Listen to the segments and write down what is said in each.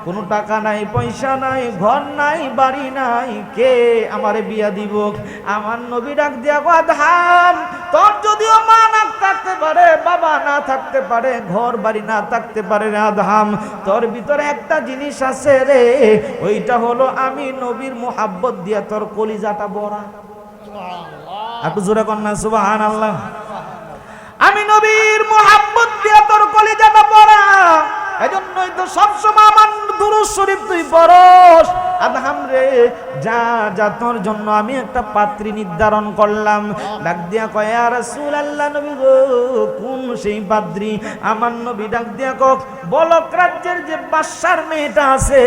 কোনো টাকা নাই, পয়সা নাই, ঘর নাই, বাড়ি নাই, কে আমারে বিয়া দিব? আমার নবী ডাক দিয়া কয়, আদহাম, তোর যদিও মা না থাকতে পারে, বাবা না থাকতে পারে, ঘর বাড়ি না থাকতে পারে রে আদহাম, তোর ভিতরে একটা জিনিস আছে রে, ওইটা হলো আমি নবীর মুহাব্বত দিয়া তোর কলিজাটা ভরা। একটু জোরে কন্যা সুবহানাল্লাহ। আমি নবীর মুহাব্বত দিয়া তোর কলিজাটা ভরা, এজন্যই তো সবসময় আমার দুরূদ শরীফ তুই পড়স। আদহাম রে, যা যা, তোর জন্য আমি একটা পাত্রী নির্ধারণ করলাম। ডাক দিয়া কয়, ইয়া রাসূলুল্লাহ, নবী গো, কোন সেই পাত্রী? আমার নবী ডাক দিয়া কয়, বলক রাজ্যের যে বাদশার মেয়েটা আছে,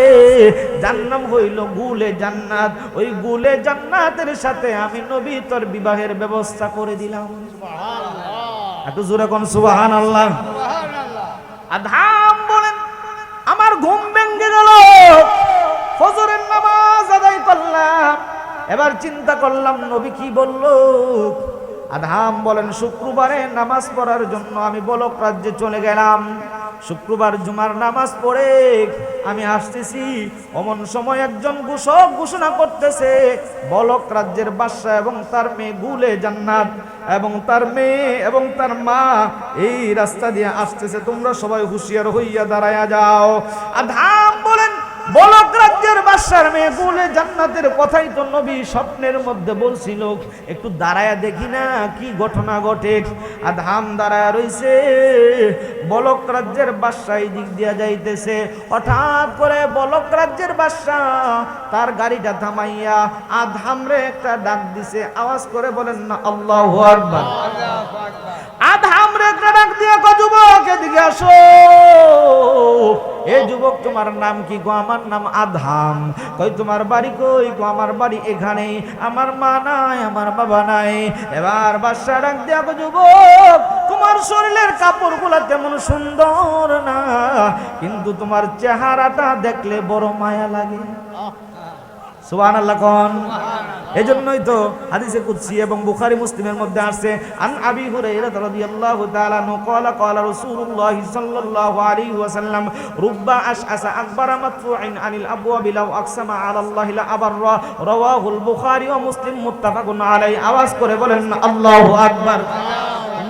যার নাম হইল গুলে জান্নাত, ওই গুলে জান্নাতের সাথে আমি নবী তোর বিবাহের ব্যবস্থা করে দিলাম। সুবহানাল্লাহ, একটু জোরে কোন সুবহানাল্লাহ। আদহাম বলেন, আমার ঘুম ভেঙে গেল, ফজরের নামাজ আদায় করলাম, এবার চিন্তা করলাম নবী কি বলল। আদহাম বলেন, শুক্রবারে নামাজ পড়ার জন্য আমি বলক রাজ্যে চলে গেলাম। শুক্রবার জুমার নামাজ পড়ে আমি আসতেছি, অমন সময় একজন ঘোষক ঘোষণা করতেছে, বলক রাজ্যের বাদশা এবং তার মেয়ে গুলে জান্নাত এবং তার মেয়ে এবং তার মা এই রাস্তা দিয়ে আসতেছে, তোমরা সবাই হুঁশিয়ার হইয়া দাঁড়ায়া যাও। আদহাম বলেন, বলক রাজ্যের বাদশার মেয়ে গুলে জান্নাতের কথাই তো নবী স্বপ্নের মধ্যে বলছিল, একটু দাঁড়ায়া দেখি না কি ঘটনা ঘটে। আদহাম দাঁড়ায়া রইছে, বলক রাজ্যের বাদশা এই দিক দিয়া যাইতেছে, হঠাৎ করে বলক রাজ্যের বাদশা তার গাড়িটা থামাইয়া আদহামরে একটা ডাক দিছে, আওয়াজ করে বলেন না আল্লাহু আকবার। আদহামরে একটা ডাক দিয়া কয়, যুবক এদিকে আসো। এ যুবক, তোমার নাম কি? গো আমার নাম আদহাম। কই তোমার বাড়ি কই? গো আমার বাড়ি এখানে, আমার মা নাই, আমার বাবা নাই। এবার বাদশা ডাক দিয়া কয়, যুবক, তোমার শরীরের কাপড়গুলা তেমন সুন্দর না, কিন্তু তোমার চেহারাটা দেখলে বড় মায়া লাগে। সুবহানাল্লাহ কোন। এজন্যই তো হাদিসে কুদসি এবং বুখারী মুসলিমের মধ্যে আছে, আন আবি হুরায়রা রাদিয়াল্লাহু তাআলা আনহু ক্বালা ক্বালা রাসূলুল্লাহ সাল্লাল্লাহু আলাইহি ওয়াসাল্লাম, রুব্বা আশআসা আকবারা মাতফুইন আনিল আবওয়াবি লাউ আকসামা আলাল্লাহি লা আবাররা, রাওয়াহুল বুখারী ওয়া মুসলিম মুত্তাফাকুন আলাইহি। আওয়াজ করে বলেন আল্লাহু আকবার।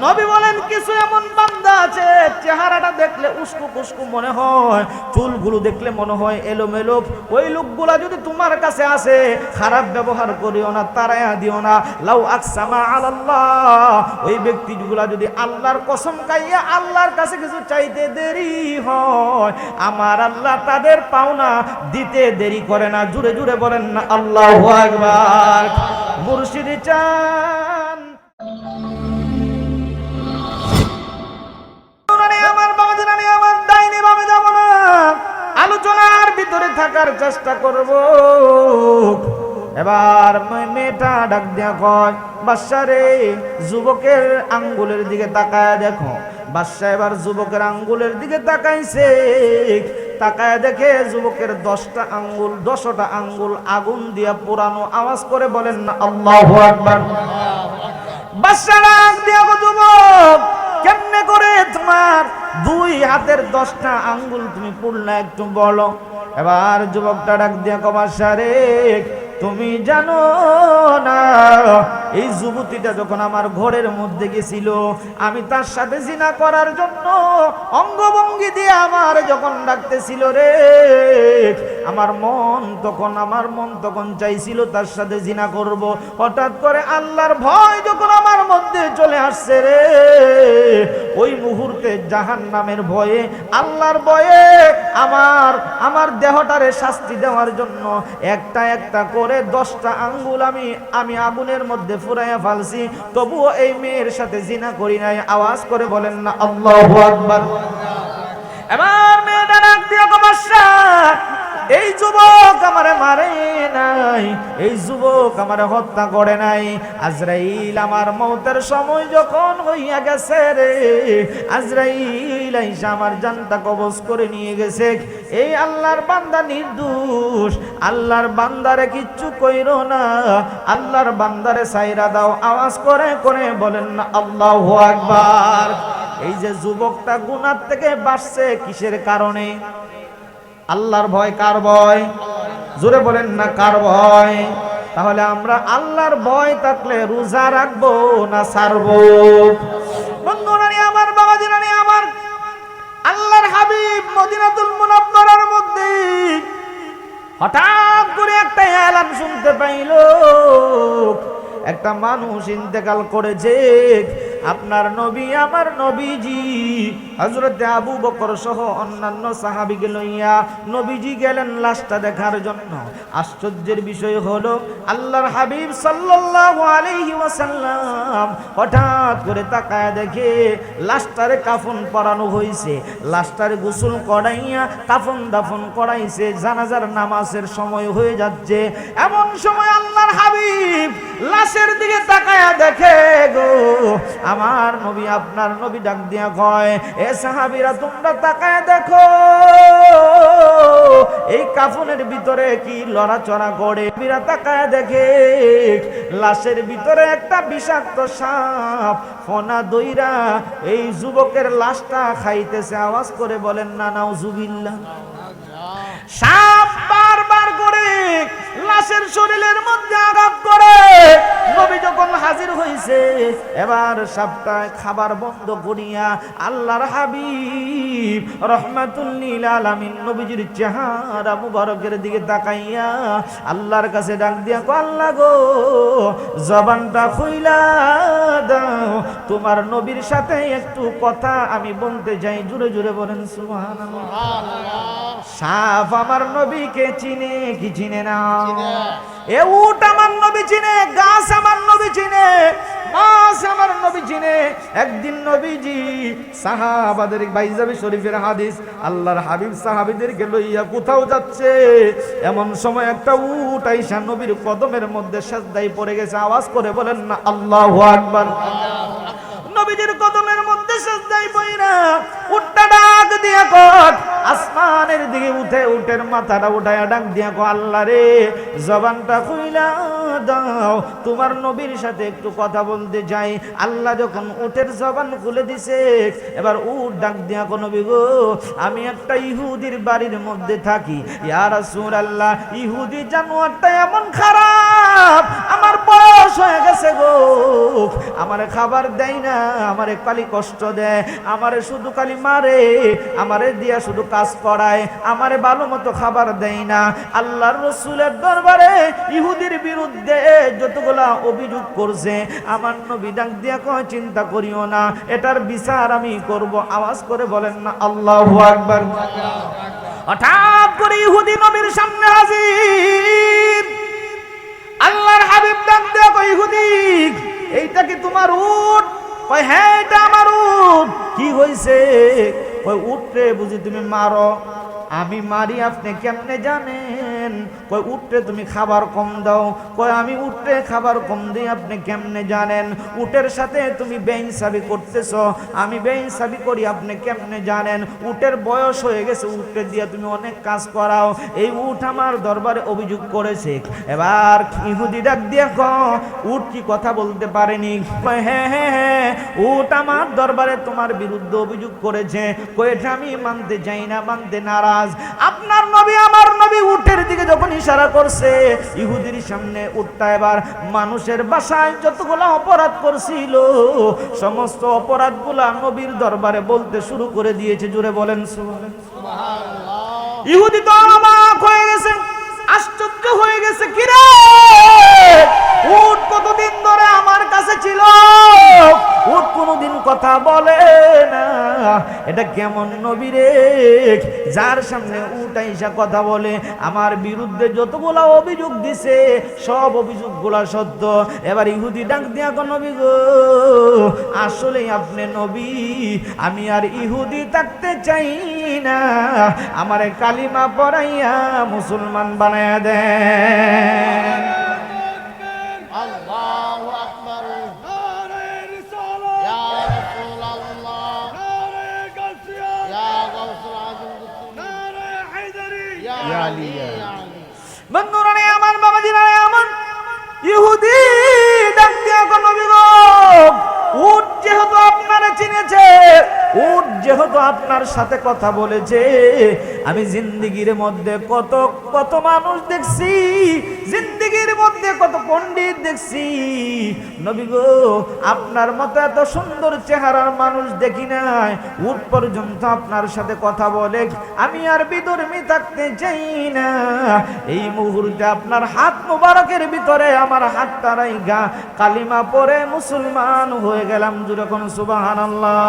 নবী বলেন, কিছু এমন বান্দা আছে চেহারাটা দেখলে উস্কু কুস্কু মনে হয়, চুলগুলো দেখলে মনে হয় এলোমেলো, ওই লোকগুলা যদি তোমার কাছে আসে, খারাপ ব্যবহার করিও না, তাড়ায়া দিও না। লাউ আকসামা আলাল্লাহ, ওই ব্যক্তিগুলা যদি আল্লাহর কসম খাইয়া আল্লাহর কাছে কিছু চাইতে দেরি হয়, আমার আল্লাহ তাদের পাওনা দিতে দেরি করে না। জুড়ে জুড়ে বলেন না আল্লাহু আকবার। মুর্শিদ চান আলোচনার ভিতরে থাকার চেষ্টা করব। এবার মেয়েটা ডাক দিয়া কয়, বাদশা রে, যুবকের আঙ্গুলের দিকে তাকায় দেখো। বাদশা এবার যুবকের আঙ্গুলের দিকে তাকাইছে, তাকায় দেখে যুবকের 10টা আঙ্গুল, 10টা আঙ্গুল আগুন দিয়া পোড়ানো। আওয়াজ করে বলেন না আল্লাহু আকবার। বাদশা ডাক দিয়া কয়, যুবক, কেমনে করে তোমার 2 হাতের 10টা আঙ্গুল তুমি পুড়লা, একটু বলো। এবার যুবকটা ডাক দিয়া কয়, বাদশা রে, তুমি জানো না, এই যুবতীটা যখন আমার ঘরের মধ্যে গেছিল, আমি তার সাথে জিনা করার জন্য অঙ্গভঙ্গি দিয়ে আমার যখন ডাকতেছিল রে, আমার মন তখন চাইছিল তার সাথে জিনা করব। হঠাৎ করে আল্লাহর ভয় যখন আমার মধ্যে চলে আসছে রে, ওই মুহূর্তে জাহান্নামের ভয়ে, আল্লাহর ভয়ে আমার দেহটারে শাস্তি দেওয়ার জন্য একটা একটা করে 10টা আঙ্গুল আমি আগুনের মধ্যে ফুরাইয়া ফেলছি, তবুও এই মেয়ের সাথে জিনা করি নাই। আওয়াজ করে বলেন না আল্লাহু আকবার। এবার মেয়েটা ডাক দিয়া কয়, বাদশা, এই যুবক আমারে মারে নাই, এই যুবক আমারে হত্যা করে নাই। আজরাইল আমার মওতের সময় যখন হইয়া গেছে রে, আজরাইল আইসা আমার জানটা কবজ করে নিয়ে গেছে। এই আল্লাহর বান্দা নির্দোষ, আল্লাহর বান্দারে কিচ্ছু কইরো না, আল্লাহর বান্দারে সাইরা দাও। আওয়াজ করে করে বলেন না আল্লাহু আকবার। এই যে যুবকটা গুনাহ থেকে বাঁচছে কিসের কারণে? আল্লাহর ভয় কার ভয়? জোরে বলেন না কার ভয়? তাহলে আমরা আল্লাহর ভয় থাকলে রোজা রাখবো না ছাড়বো? বন্ধুরা আমার, বাবাজিরা আমার, আল্লাহর হাবিব মদিনাতুল মুনাওয়ারার মধ্যে হঠাৎ করে একটা এলান শুনতে পাইল, একটা মানুষ ইন্তেকাল করেছে। আপনার নবী, আমার নবীজি হযরতে আবু বকর সহ অন্যান্য সাহাবীকে লইয়া নবীজি গেলেন লাশটা দেখার জন্য। আশ্চর্যের বিষয় হলো আল্লাহর হাবিব সাল্লাল্লাহু আলাইহি ওয়াসাল্লাম হঠাৎ করে তাকায় দেখে লাশটারে কাফন পরানো হয়েছে, লাশটারে গোসল করাইয়া কাফন দাফন করাইছে, জানাজার নামাজের সময় হয়ে যাচ্ছে। এমন সময় আল্লাহর হাবিব লাশের দিকে তাকায়া দেখে গো আমার নবী, আপনার নবী ডাক দিয়া কয়, এ সাহাবীরা তোমরা তাকায় দেখো এই কাফনের ভিতরে কি লড়াচড়া করে। সাহাবীরা তাকায় দেখে লাশের ভিতরে একটা বিষাক্ত সাপ ফনা দইরা এই যুবকের লাশটা খাইতেছে। আওয়াজ করে বলেন না নাউজুবিল্লাহ। সাপ বারবার করে লাশের শরীরের মধ্যে আঘাত করে। নবী যখন হাজির হইছে, এবার সাপটা খাবার বন্ধ করিয়া আল্লাহর হাবিব রাহমাতুল লিল আলামিন নবীজির চেহারা মুবারকের দিকে তাকাইয়া আল্লাহর কাছে ডাক দিয়া কয়, আল্লাহ গো জবানটা খুইলা দাও, তোমার নবীর সাথে একটু কথা আমি বলতে চাই। জোরে জোরে বলেন সুবহানাল্লাহ। সাপ আমার নবীকে চিনে কি চিনে না? এ উট আমার নবী চিনে, গাছ আমার নবী চিনে, মাছ আমার নবী চিনে। একদিন নবীজি সাহাবাদের, বাইজাবি শরীফের হাদিস, আল্লাহর হাবিব সাহাবীদেরকে লইয়া কোথাও যাচ্ছে, এমন সময় একটা উট আইসা নবীর কদমের মধ্যে সিজদায় পড়ে গেছে। আওয়াজ করে বলেন না আল্লাহু আকবার। নবীজির কদমের মধ্যে সিজদায় পড়া উটটা ডাক দিয়া কয়, আসমানের দিকে উঠে উটের মাথাটা উঠায়া ডাক দিয়া কয়, আল্লাহ রে জবানটা খুইলা দাও, তোমার নবীর সাথে একটু কথা বলতে চাই। আল্লাহ যখন উটের জবান খুলে দিছে, এবার উট ডাক দিয়া কয়, নবী গো আমি একটা ইহুদির বাড়ির মধ্যে থাকি, ইয়া রাসূলুল্লাহ ইহুদি জানোয়ারটা এমন খারাপ, আমার বয়স হয়ে গেছে গো, আমারে খাবার দেয় না, আমারে খালি কষ্ট দেয়, আমারে শুধু খালি মারে, আমারে দিয়া শুধু কাজ করায়, আমারে ভালো মতো খাবার দেয় না। আল্লাহর রাসূলের দরবারে ইহুদির বিরুদ্ধে যতগুলা অভিযোগ করছে, আমার নবী ডাক দিয়া কয়, চিন্তা করিও না, এটার বিচার আমি করব। আওয়াজ করে বলেন না আল্লাহু আকবার। হঠাৎ করে ইহুদি নবীর সামনে হাজির। আল্লাহর হাবিব ডাক দিয়া কয়, ইহুদি এইটা কি তোমার উট? কয় হ্যাঁ এটা আমার উট। কি হইছে? কয় উটরে বুঝি তুমি মারো? আমি মারি আপনি কেমনে জানেন? কয় উটরে তুমি খাবার কম দাও। কয় আমি উটরে খাবার কম দিই আপনি কেমনে জানেন? উটের সাথে তুমি বেইনসাফি করতেছ, আমি বেইনসাফি করি আপনি কেমনে জানেন? উটের বয়স হয়ে গেছে, উটরে দিয়া তুমি অনেক কাজ করাও, এই উট আমার দরবারে অভিযোগ করেছে। এবার ইহুদি ডাক দিয়া কয়, উট কি কথা বলতে পারেনি? কয় হ্যাঁ হ্যাঁ হ্যাঁ, উট আমার দরবারে তোমার বিরুদ্ধে অভিযোগ করেছে। কয় এটা আমি মানতে চাই না, মানতে নারাজ। আপনার নবী, আমার নবী উটের দিকে যখন ইশারা করছে, ইহুদির সামনে উটটা এবার মানুষের ভাষায় যতগুলো অপরাধ করছিল, সমস্ত অপরাধগুলা নবীর দরবারে বলতে শুরু করে দিয়েছে। জোরে বলেন সুবহানাল্লাহ। ইহুদি তো অবাক হয়ে গেছে, আশ্চর্য হয়ে গেছে, কিরে উট কতদিন ধরে আমার কাছে ছিল, উট কোনদিন কথা বলে না, এটা কেমন নবী রে যার সামনে উট আইসা কথা বলে? আমার বিরুদ্ধে যতগুলা অভিযোগ দিছে সব অভিযোগগুলা সত্য। এবার ইহুদি ডাক দিয়া কয়, নবী গো আসলে আপনি নবী, আমি আর ইহুদি থাকতে চাই না, আমারে কালিমা পড়াইয়া মুসলমান বানায়া দেন। আল্লাহু আকবার। নারে রিসালাত ইয়া রাসূলুল্লাহ, নারে গাসিয়া ইয়া গাউসুল আযম, নারে হায়দারি ইয়া আলী। বন্ধুরা আমার, বাবাজিরা আমার, ইহুদি ডাক দিয়া কয়, নবী গো উট যেহেতু আপনারা চিনেছে, উট যেহেতু আপনার সাথে কথা বলেছে, আমি জিন্দেগির মধ্যে কত কত মানুষ দেখছি, জিন্দেগির মধ্যে কত পণ্ডিত দেখছি, নবী গো আপনার মতো এত সুন্দর চেহারার মানুষ দেখি নাই। উঠ পর্যন্ত আপনার সাথে কথা বলে আমি আর বিধর্মী থাকতে চাই না। এই মুহূর্তে আপনার হাত মুবারকের ভিতরে আমার হাতটা রাইখা কালিমা পড়ে মুসলমান হয়ে গেলাম। যখন সুবহানাল্লাহ।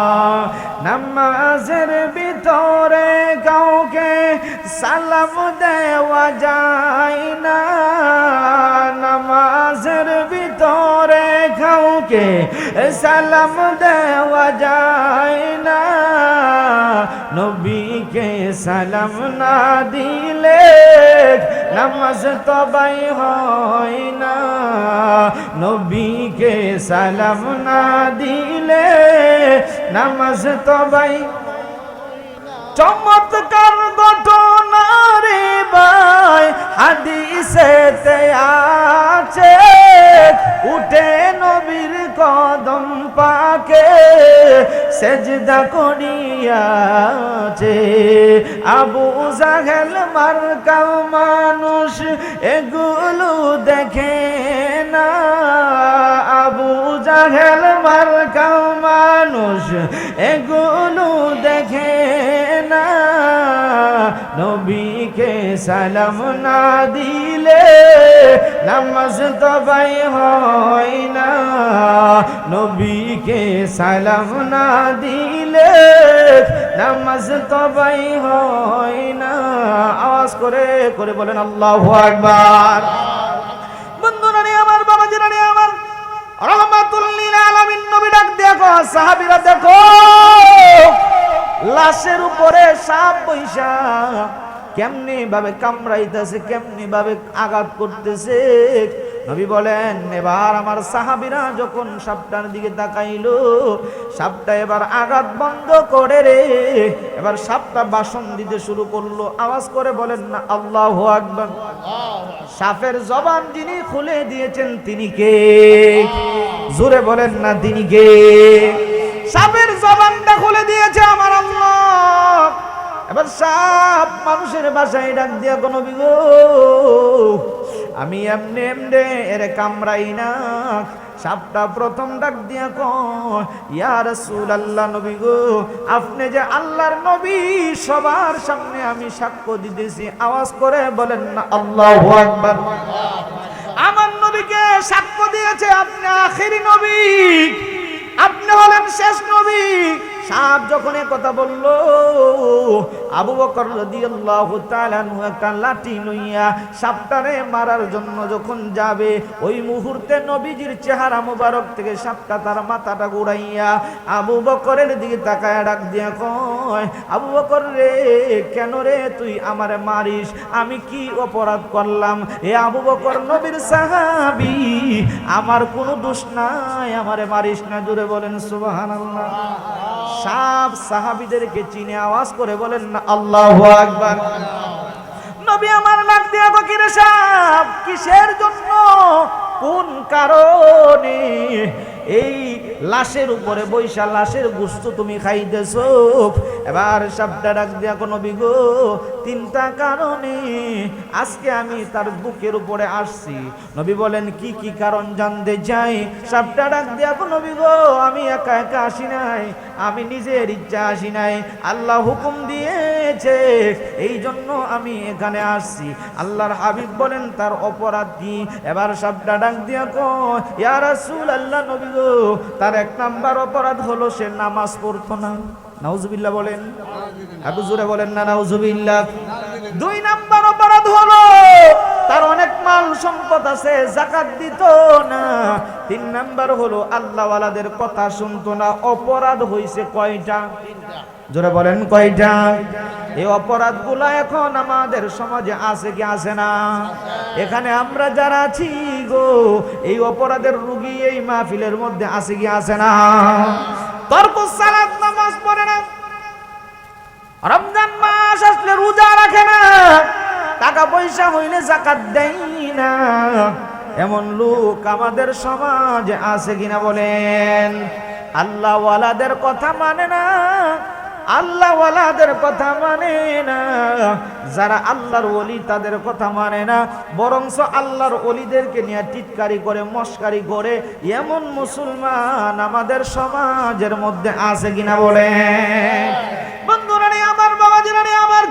নামাজের ভিতরে কাউকে সালাম দেওয়া যায় না, নামাজের ভিতরে কাউকে সালাম দেওয়া যায় না, নবীকে সালাম না দিলে নামাজ তবাই হয় না, নবীকে সালাম না দিলে নামাজ তবাই। চমৎকার ঘটনা রে ভাই হাদিসেতে আছে, উঠে নবীর কদম পাকে সেজদা করিয়াছে। আবু জাহেল মার্কা মানুষ এগুলো দেখে না, আবু জাহেল মার্কা মানুষ এগুলো দেখে না, নবীকে সালাম না দিলে নামাজ তবাই হয় না, নবীকে সালাম না দিলে নামাজ তবাই হয় না। আওয়াজ করে করে বলেন আল্লাহু আকবার। বন্ধুরা রে আমার, বাবাজিরা রে আমার, রহমাতুল লিল আলামিন নবী ডাক দেখো, সাহাবীরা দেখো লাশের উপরে সাপ বৈশা কেমনি ভাবে কামড়াইতেছে, কেমনি ভাবে আঘাত করতেছে। নবী বলেন এবার আমার সাহাবীরা যখন সাপটার দিকে তাকাইলো, সাপটা এবার আঘাত বন্ধ করে রে এবার সাপটা বাসন দিতে শুরু করলো। আওয়াজ করে বলেন না আল্লাহু আকবার। সাপের জবান যিনি খুলে দিয়েছেন তিনি কে? জোরে বলেন না তিনি কে? সাপের জবানটা খুলে দিয়েছে আমার আল্লাহ। এবার সাপ মানুষের বাসায় ডাক দিয়া কোন বিগো আমি এমনি এমনি এর কামড়াই না। সাপটা প্রথম ডাক দিয়া কয় ইয়া রাসূলুল্লাহ, নবী গো আপনি যে আল্লাহর নবী সবার সামনে আমি সাক্ষ্য দিতেছি। আওয়াজ করে বলেন না আল্লাহু আকবার। আমার নবীকে সাক্ষ্য দিয়েছে আপনি আখেরি নবী, আপনি হলেন শেষ নবী। সাপ যখন এই কথা বলল, আবু বকর রাদিয়াল্লাহু তাআলা আনহু একটা লাঠি লইয়া সাপটারে মারার জন্য যখন যাবে, ওই মুহূর্তে নবীজির চেহারা মোবারক থেকে সাপটা তার মাথাটা ঘুরাইয়া আবু বকরের দিকে তাকায় ডাক দিয়া কয় আবু বকর রে, কেন রে তুই আমারে মারিস? আমি কি অপরাধ করলাম? এ আবু বকর নবীর সাহাবী, আমার কোনো দোষ নাই, আমারে মারিস না। জোরে বলেন সুবহানাল্লাহ। সাপ সাহাবীদেরকে চিনে আওয়াজ করে বলেন না আল্লাহু আকবার। নবী আমার ডাক দিয়া কিরে সাপ কিসের জন্য, কোন কারণে এই লাশের উপরে বৈশা লাশের গোশত তুমি খাইতেছো? এবার সাপটা ডাক দিয়া কোন বিগো তিনটা কারণে আজকে আমি তার বুকের উপরে আসছি। নবী বলেন কি কি কারণ জানতে চাই? সাপটা ডাক দিয়া কোন বিগো আমি একা একা আসি নাই, আমি নিজের ইচ্ছা আসি নাই, আল্লাহ হুকুম দিয়েছে এই জন্য আমি এখানে আসছি। আল্লাহর হাবিব বলেন তার অপরাধ কি? এবার সাপটা ডাক দিয়া কয় ইয়া রাসূলুল্লাহ, নবী গো তার এক নাম্বার অপরাধ হলো সে নামাজ পড়তো না। নাউজুবিল্লাহ বলেন, একটু জোরে বলেন না নাউজুবিল্লাহ। দুই নাম্বার অপরাধ হলো তার অনেক মাল সম্পদ আছে, যাকাত দিত না। তিন নাম্বার হলো আল্লাহ ওয়ালাদের কথা শুনতো না। অপরাধ হইছে কয়টা? জোরে বলেন কয়টা? এই অপরাধগুলো এখন আমাদের সমাজে আছে কি আছে না? এখানে আমরা যারা আছি গো, এই অপরাধের রোগী এই মাহফিলের মধ্যে আছে কি আছে না? তরকুস সালাত, নামাজ পড়ে না, রমজান মাস আসলে রোজা রাখে না, টাকা পয়সা হইলে যাকাত দেয় না, এমন লোক আমাদের সমাজে আছে কিনা বলেন? আল্লাহ ওয়ালাদের কথা মানে না, আল্লাহওয়ালাদের কথা মানে না, যারা আল্লাহর ওলি তাদের কথা মানে না, বরঞ্চ আল্লাহর ওলিদেরকে নিয়ে টিটকারি করে, মস্কারি করে এমন মুসলমান আমাদের সমাজের মধ্যে আছে কিনা বলে? বন্ধুরা রে আমার, বাবাজিরা রে আমার,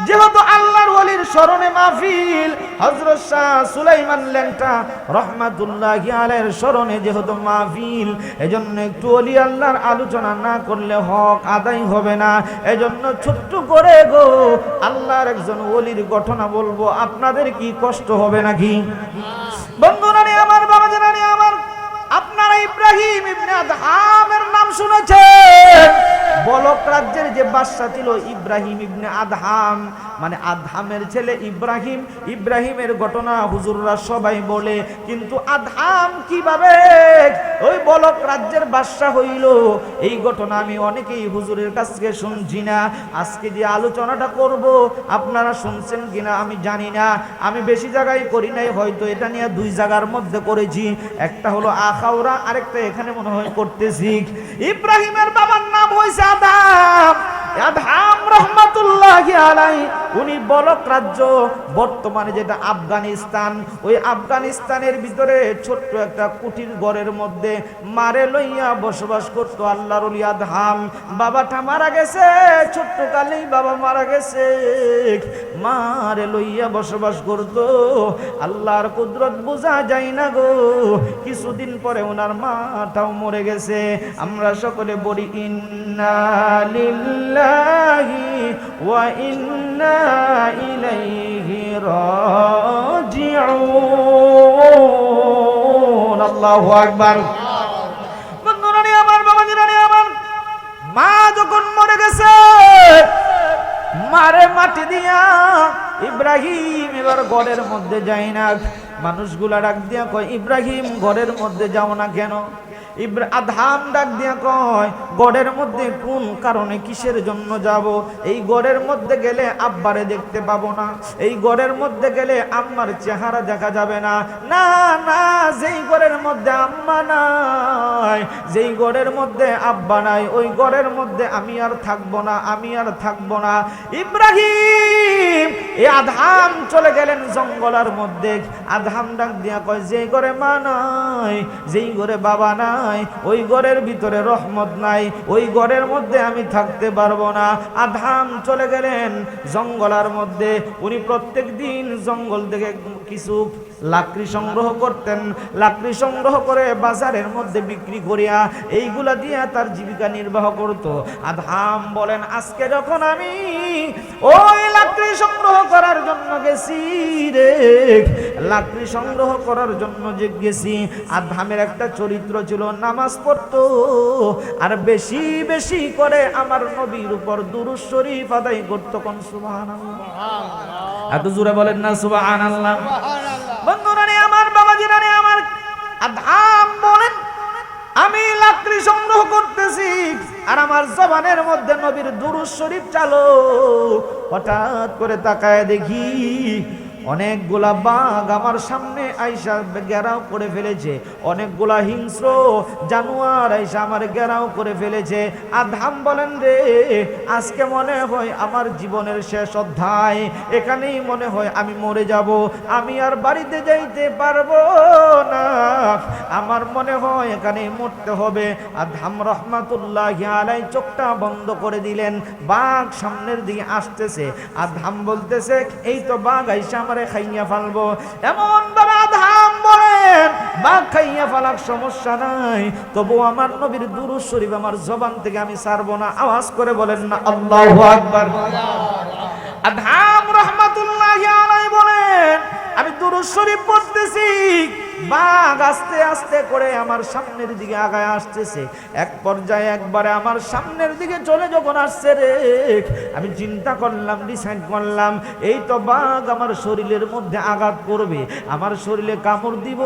যেহেতু আল্লাহর ওলির স্মরণে মাহফিল, হযরত শাহ সুলাইমান ল্যাংটা রহমাতুল্লাহি আলাইহির স্মরণে যেহেতু মাহফিল, এজন্য একটু ওলি আল্লাহর আলোচনা না করলে হক আদায় হবে না। এজন্য ছোট্ট করে গো আল্লাহর একজন ওলির ঘটনা বলবো, আপনাদের কি কষ্ট হবে নাকি? বন্ধুরা রে আমার, বাবাজিরা রে আমার, আপনারা ইব্রাহিম ইবনে আদহামের নাম শুনেছেন? বলক রাজ্যের যে বাদশা ছিল ইব্রাহিম ইবনে আদহাম, মানে আদহামের ছেলে ইব্রাহিম। ইব্রাহিমের ঘটনা হুজুররা সবাই বলে, কিন্তু আদহাম কিভাবে ওই বলক রাজ্যের বাদশা হইল, এই ঘটনা আমি অনেকেই হুজুরের কাছ থেকে শুনছি না। আজকে যে আলোচনাটা করব আপনারা শুনছেন কিনা আমি জানি না, আমি বেশি জায়গায় করি নাই, হয়তো এটা নিয়ে 2 জায়গার মধ্যে করেছি, একটা হলো আখাউড়া, আরেকটা এখানে মনে হয় করতেছি। ইব্রাহিমের বাবার নাম হয়েছে আদহাম। আদহাম রহমাতুল্লাহি আলাইহি, উনি বলক রাজ্য, বর্তমানে যেটা আফগানিস্তান, ওই আফগানিস্তানের ভিতরে ছোট্ট একটা কুটির ঘরের মধ্যে মারে লইয়া বসবাস করত আল্লাহর ওলি আদহাম। বাবাটা মারা গেছে, ছোট্ট কালেই বাবা মারা গেছে, মারে লইয়া বসবাস করত। আল্লাহর কুদরত বোঝা যায় না গো, কিছুদিন পরে ওনার মাটাও মরে গেছে। আমরা সকলে বলি ইন্না লিল্লাহি ওয়া ইন্না ইলাইহি রাজিউন। আল্লাহু আকবার। বন্ধুরা রে আমার, বাবাজিরা রে আমার, মা যখন মরে গেছে, মারে মাটি দিয়া ইব্রাহিম এবার ঘরের মধ্যে যায় না। মানুষগুলা ডাক দিয়া কয়, ইব্রাহিম ঘরের মধ্যে যাও না কেন? আদহাম ডাক দিয়া কয়, গড়ের মধ্যে কোন কারণে, কিসের জন্য যাব? এই গড়ের মধ্যে গেলে আব্বারে দেখতে পাবো না, এই গড়ের মধ্যে গেলে আম্মার চেহারা দেখা যাবে না। না না, যেই গড়ের মধ্যে আম্মা নাই, যেই গড়ের মধ্যে আব্বা নাই, ওই গড়ের মধ্যে আমি আর থাকবো না, আমি আর থাকবো না। ইব্রাহিম এই আদহাম চলে গেলেন জঙ্গলের মধ্যে। আদহাম ডাক দিয়া কয়, যেই ঘরে মা নাই, যেই ঘরে বাবা নাই, ওই ঘরের ভিতরে রহমত নাই, ওই ঘরের মধ্যে আমি থাকতে পারবো না। আদহাম চলে গেলেন জঙ্গলের মধ্যে। উনি প্রত্যেক দিন জঙ্গল থেকে কিছু লাকড়ি সংগ্রহ করতেন, লাকড়ি সংগ্রহ করে বাজারের মধ্যে বিক্রি করিয়া এইগুলা দিয়ে তার জীবিকা নির্বাহ করত। আদহাম বলেন, আজকে যখন আমি ওই লাকড়ি সংগ্রহ করার জন্য গেছি রে, লাকড়ি সংগ্রহ করার জন্য যে গেছি, আদহামের একটা চরিত্র ছিল, নামাজ পড়তো আর বেশি বেশি করে আমার নবীর উপর দুরূদ শরীফ আদায় করতো। কোন সুবহানাল্লাহ, এত জোরে বলেন না সুবহানাল্লাহ। বন্ধুরা রে আমার, বাবাজিরা রে আমার, আদহাম বলেন, আমি লাকড়ি সংগ্রহ করতেছি আর আমার জবানের মধ্যে নবীর দুরূদ শরীফ চালো। হঠাৎ করে তাকায় দেখি অনেকগুলা বাঘ আমার সামনে আইসা ঘেরাও করে ফেলেছে, অনেকগুলা হিংস্র জানোয়ার আইসা আমার ঘেরাও করে ফেলেছে। আদহাম বলেন, রে আজকে মনে হয় আমার জীবনের শেষ অধ্যায়, এখানেই মনে হয় আমি মরে যাব, আমি আর বাড়িতে যাইতে পারবো না, আমার মনে হয় এখানেই মরতে হবে। আদহাম রহমাতুল্লাহি আলাইহি চোখটা বন্ধ করে দিলেন। বাঘ সামনের দিকে আসতেছে। আদহাম বলতেছে, এই তো বাঘ আইসা খাইয়া ফেলবো। এমন ভাবে আদহাম বলেন, বাঘ খাইয়া ফেলার সমস্যা নাই, তবু আমার নবীর দুরূদ শরীফ আমার জবান থেকে আমি ছাড়বো না। আওয়াজ করে বলেন না আল্লাহু আকবার। আদহাম রাহমাতুল্লাহি আলাইহি বলেন, আমি দুরূদ শরীফ পড়তেছি, বাঘ আস্তে আস্তে করে আমার সামনের দিকে আগায় আসতেছে। এক পর্যায়ে একবারে আমার সামনের দিকে চলে যখন আসছে রে, আমি চিন্তা করলাম, ডিসাইড করলাম, এই তো বাঘ আমার শরীরের মধ্যে আঘাত করবে, আমার শরীরে কামড় দিব,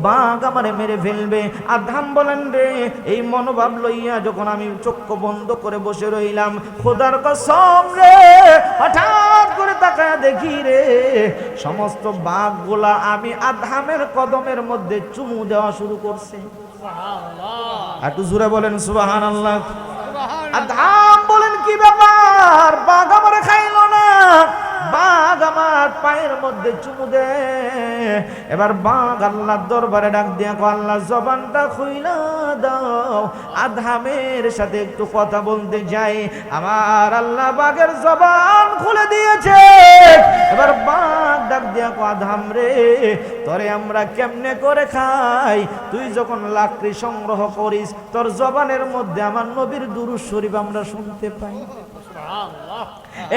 বাঘ আমারে মেরে ফেলবে। আদহাম বলেন, রে এই মনোভাব লইয়া যখন আমি চক্ষু বন্ধ করে বসে রইলাম, খোদার কসম রে, হঠাৎ করে তাকায়া দেখি রে, সমস্ত বাঘগুলা আমি আদহামের কদমের মধ্যে চুমু দেওয়া শুরু করছে। একটু জোরে বলেন সুবহানাল্লাহ। আদহাম বলেন, কি ব্যাপার? আর বাঘ আমার খাইলো না, বাঘ আমার পায়ের মধ্যে চুমু দে। এবার বাঘ আল্লাহর দরবারে ডাক দিয়া কয়, আল্লাহ জবানটা খুইলা দাও, আদহামের সাথে একটু কথা বলতে যাই। আমার আল্লাহ বাঘের জবান খুলে দিয়েছে। এবার বাঘ ডাক দিয়া কয়, আদহাম রে, তোরে আমরা কেমনে করে খাই? তুই যখন লাকড়ি সংগ্রহ করিস, তোর জবানের মধ্যে আমার নবীর দুরূদ শরীফ আমরা শুনতে পাই।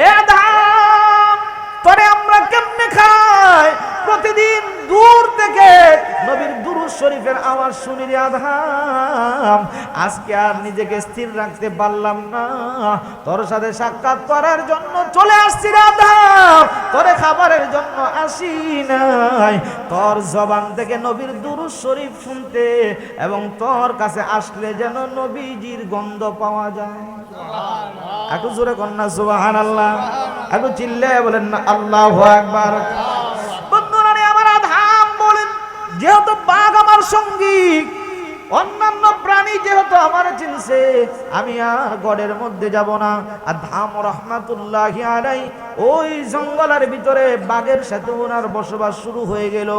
এ আদম, তোরে আমরা কেমনে খাই? প্রতিদিন দূর থেকে নবীর দুরূদ শরীফের আওয়াজ শুনি রে আদম। আজকে আর নিজেকে স্থির রাখতে পারলাম না, তোর সাথে সাক্ষাৎ করার জন্য চলে আসছি রে আদম, তোরে খাবারের জন্য আসি নাই। তোর জবান থেকে নবীর দুরূদ শরীফ শুনতে এবং তোর কাছে আসলে যেন নবীজির গন্ধ পাওয়া যায়। একটু জোরে কন্যা সুবহানাল্লাহ, একটু চিল্লায় বলেন না আল্লাহু আকবার। বন্ধুরা আমার আদম বলেন, যেহেতু বাঘ আমার সঙ্গী, অন্যান্য প্রাণী যেহেতু আমার চিনছে, আমি আর গড়ের মধ্যে যাব না। আদম রাহমাতুল্লাহি আলাইহি ওই জঙ্গলের ভিতরে বাঘের সাথে ওনার বসবাস শুরু হয়ে গেল।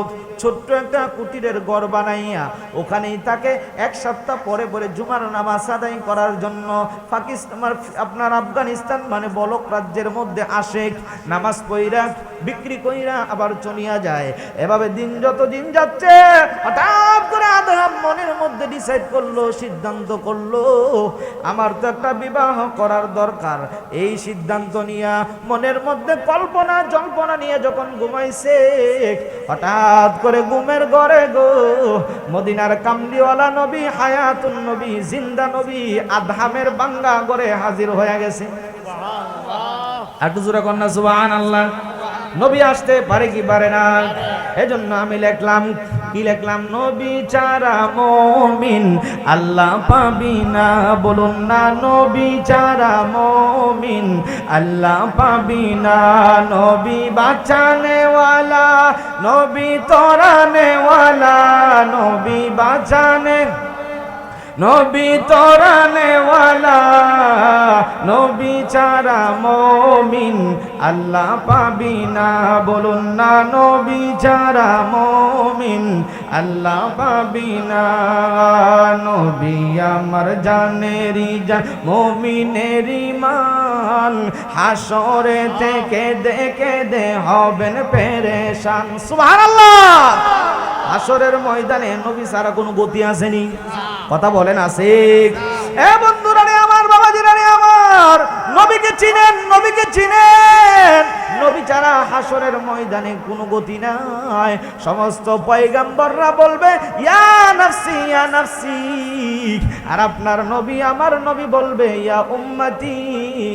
ছোট্ট একটা কুটিরের ঘর বানাইয়া ওখানেই তাকে এক সপ্তাহ পরে পরে জুমার নামাজ আদায় করার জন্য পাকিস্তান আপনার আফগানিস্তান মানে বলক রাজ্যের মধ্যে আসে, নামাজ পড়া বিক্রি কইরা আবার চলিয়া যায়। এভাবে দিন যত দিন যাচ্ছে, হঠাৎ করে আদম মনের মধ্যে ডিসাইড করলো, সিদ্ধান্ত করলো, আমার তো একটা বিবাহ করার দরকার। এই সিদ্ধান্ত নিয়া মনের মধ্যে কল্পনা জল্পনা নিয়ে যখন ঘুমাইছে, হঠাৎ করে ঘুমের ঘরে গো মদিনার কামলিওয়ালা নবী, হায়াতুন নবী, জিন্দা নবী আদহামের বাঙ্গা ঘরে হাজির হয়ে গেছে। একটু জোরে কন্যা সুবহানাল্লাহ। নবী আসতে পারে কি পারে না? এজন্য আমি লিখলাম, কি লিখলাম? নবী ছাড়া মুমিন আল্লাহ পাবি না, বলুন না নবী ছাড়া মুমিন আল্লাহ পাবি না। নবী বাঁচানে ওয়ালা, নবী তোরানে ওয়ালা, নবী বাঁচানে, নবী তোরানে ওয়ালা, নবী ছাড়া মুমিন আল্লাহ পাবি না, বলুন না নবী ছাড়া মুমিন আল্লাহ পাবি না। নবী আমার জানেরি জান, মুমিনের ঈমান, হাসরে থেকে দেখে দে হবেন পেরেশান। সুবহানাল্লাহ। হাসরের ময়দানে নবী ছাড়া কোনো গতি আসেনি, কথা বলেন আছে? এ বন্ধুরা রে আমার, বাবাজিরা রে আমার, নবীকে চিনেন, নবীকে চিনেন। নবী ছাড়া হাসরের ময়দানে কোনো গতি নাই। সমস্ত পয়গম্বররা বলবে ইয়া নাফসি ইয়া নাফসি, আর আপনার নবী আমার নবী বলবে ইয়া উম্মতি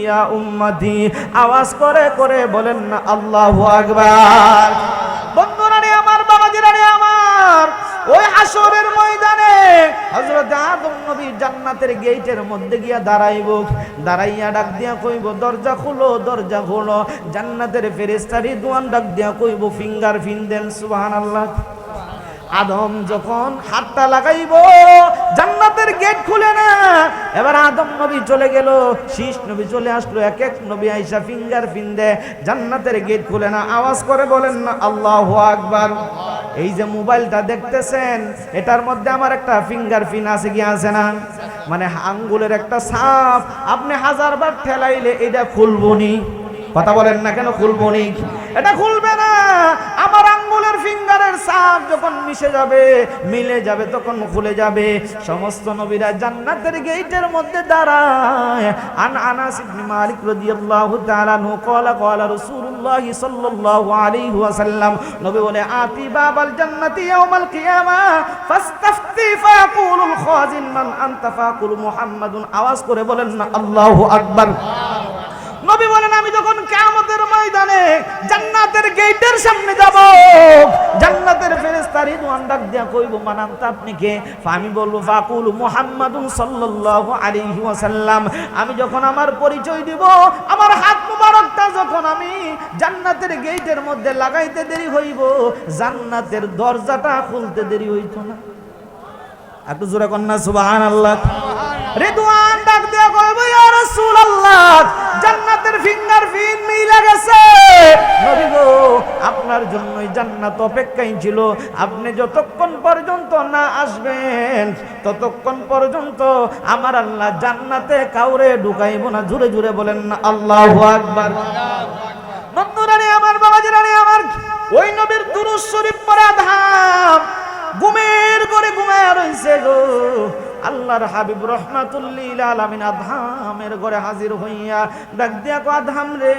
ইয়া উম্মতি। আওয়াজ করে করে বলেন না আল্লাহু আকবার। বন্ধুরা রে আমার, বাবাজিরা রে আমার, ওই হাসরের ময়দানে হযরত আদম নবী জান্নাতের গেটের মধ্যে গিয়া দাঁড়াইব, দাঁড়াইয়া ডাক দিয়া কইব দরজা খুলো, দরজা খুলো। জান্নাতের ফেরেশতা রিদওয়ান ডাক দিয়া কইব ফিঙ্গার ফিন দেন। সুবহানাল্লাহ। আদম যখন হাতটা লাগাইব, জান্নাতের গেট খুলে না। এবার আদম নবী চলে গেল, শীষ নবী চলে আসলো, এক এক নবী আইসা ফিঙ্গার ফিন দে, জান্নাতের গেট খুলে না। আওয়াজ করে বলেন না আল্লাহু আকবার। এই যে মোবাইলটা দেখতেছেন, এটার মধ্যে আমার একটা ফিঙ্গার প্রিন্ট আছে কি আছে না? মানে আঙ্গুলের একটা ছাপ, আপনি 1000 বার ঠেলাইলে এটা খুলবনি। কথা বলেন না কেন খুলবনি? এটা খুলবে না। আমার আঙ্গুলের ফিঙ্গারের ছাপ যখন মিশে যাবে, মিলে যাবে, তখন খুলে যাবে। সমস্ত নবীরা জান্নাতের গেটের মধ্যে দাঁড়ায়। আনাস ইবনে মালিক রাদিয়াল্লাহু তাআলা আনহু ক্বালা ক্বালা রাসূলুল্লাহ সাল্লাল্লাহু আলাইহি ওয়াসাল্লাম, নবী বলে আতি বাবাল জান্নাতি ইয়াউমাল কিয়ামা ফাস্তাফতি ফায়াকুলুল খাজিন মান আনতা ফাকুল মুহাম্মাদুন। আওয়াজ করে বলেন না আল্লাহু আকবার। নবী বলেন আমি যখন কিয়ামতের ময়দানে জান্নাতের গেটের সামনে যাব, জান্নাতের ফেরেশতা রিদওয়ান ডাক দিয়া কইব মানান্ত আপনি কে? আমি বলবো ফাকুল মুহাম্মাদুন সাল্লাল্লাহু আলাইহি ওয়াসাল্লাম। আমি যখন আমার পরিচয় দিব, আমার হাত মুবারকটা যখন আমি জান্নাতের গেটের মধ্যে লাগাইতে দেরি হইব, জান্নাতের দরজাটা খুলতে দেরি হইতো না। একটু জোরে কন্না সুবহানাল্লাহ। রিদওয়ান ডাক দিয়া কইবো ইয়া রাসূলুল্লাহ জান্নাতের ফিঙ্গারপ্রিন্ট মিলে গেছে নবী গো আপনার জন্যই জান্নাত অপেক্ষায় ছিল আপনি যতক্ষণ পর্যন্ত না আসবেন ততক্ষণ পর্যন্ত আমার আল্লাহ জান্নাতে কাউরে ঢুকাইব না জোরে জোরে বলেন না আল্লাহু আকবার বন্ধুরানি আমার বাবাজিরানি আমার ওই নবীর দুরূদ শরীফ পড়ে আধাম ঘুমের করে ঘুমায় রইছে গো আল্লাহর হাবিব রাহমাতুল লিল আলামিন আদহামের ঘরে হাজির হইয়া ডাক দিয়া কয় আদহাম রে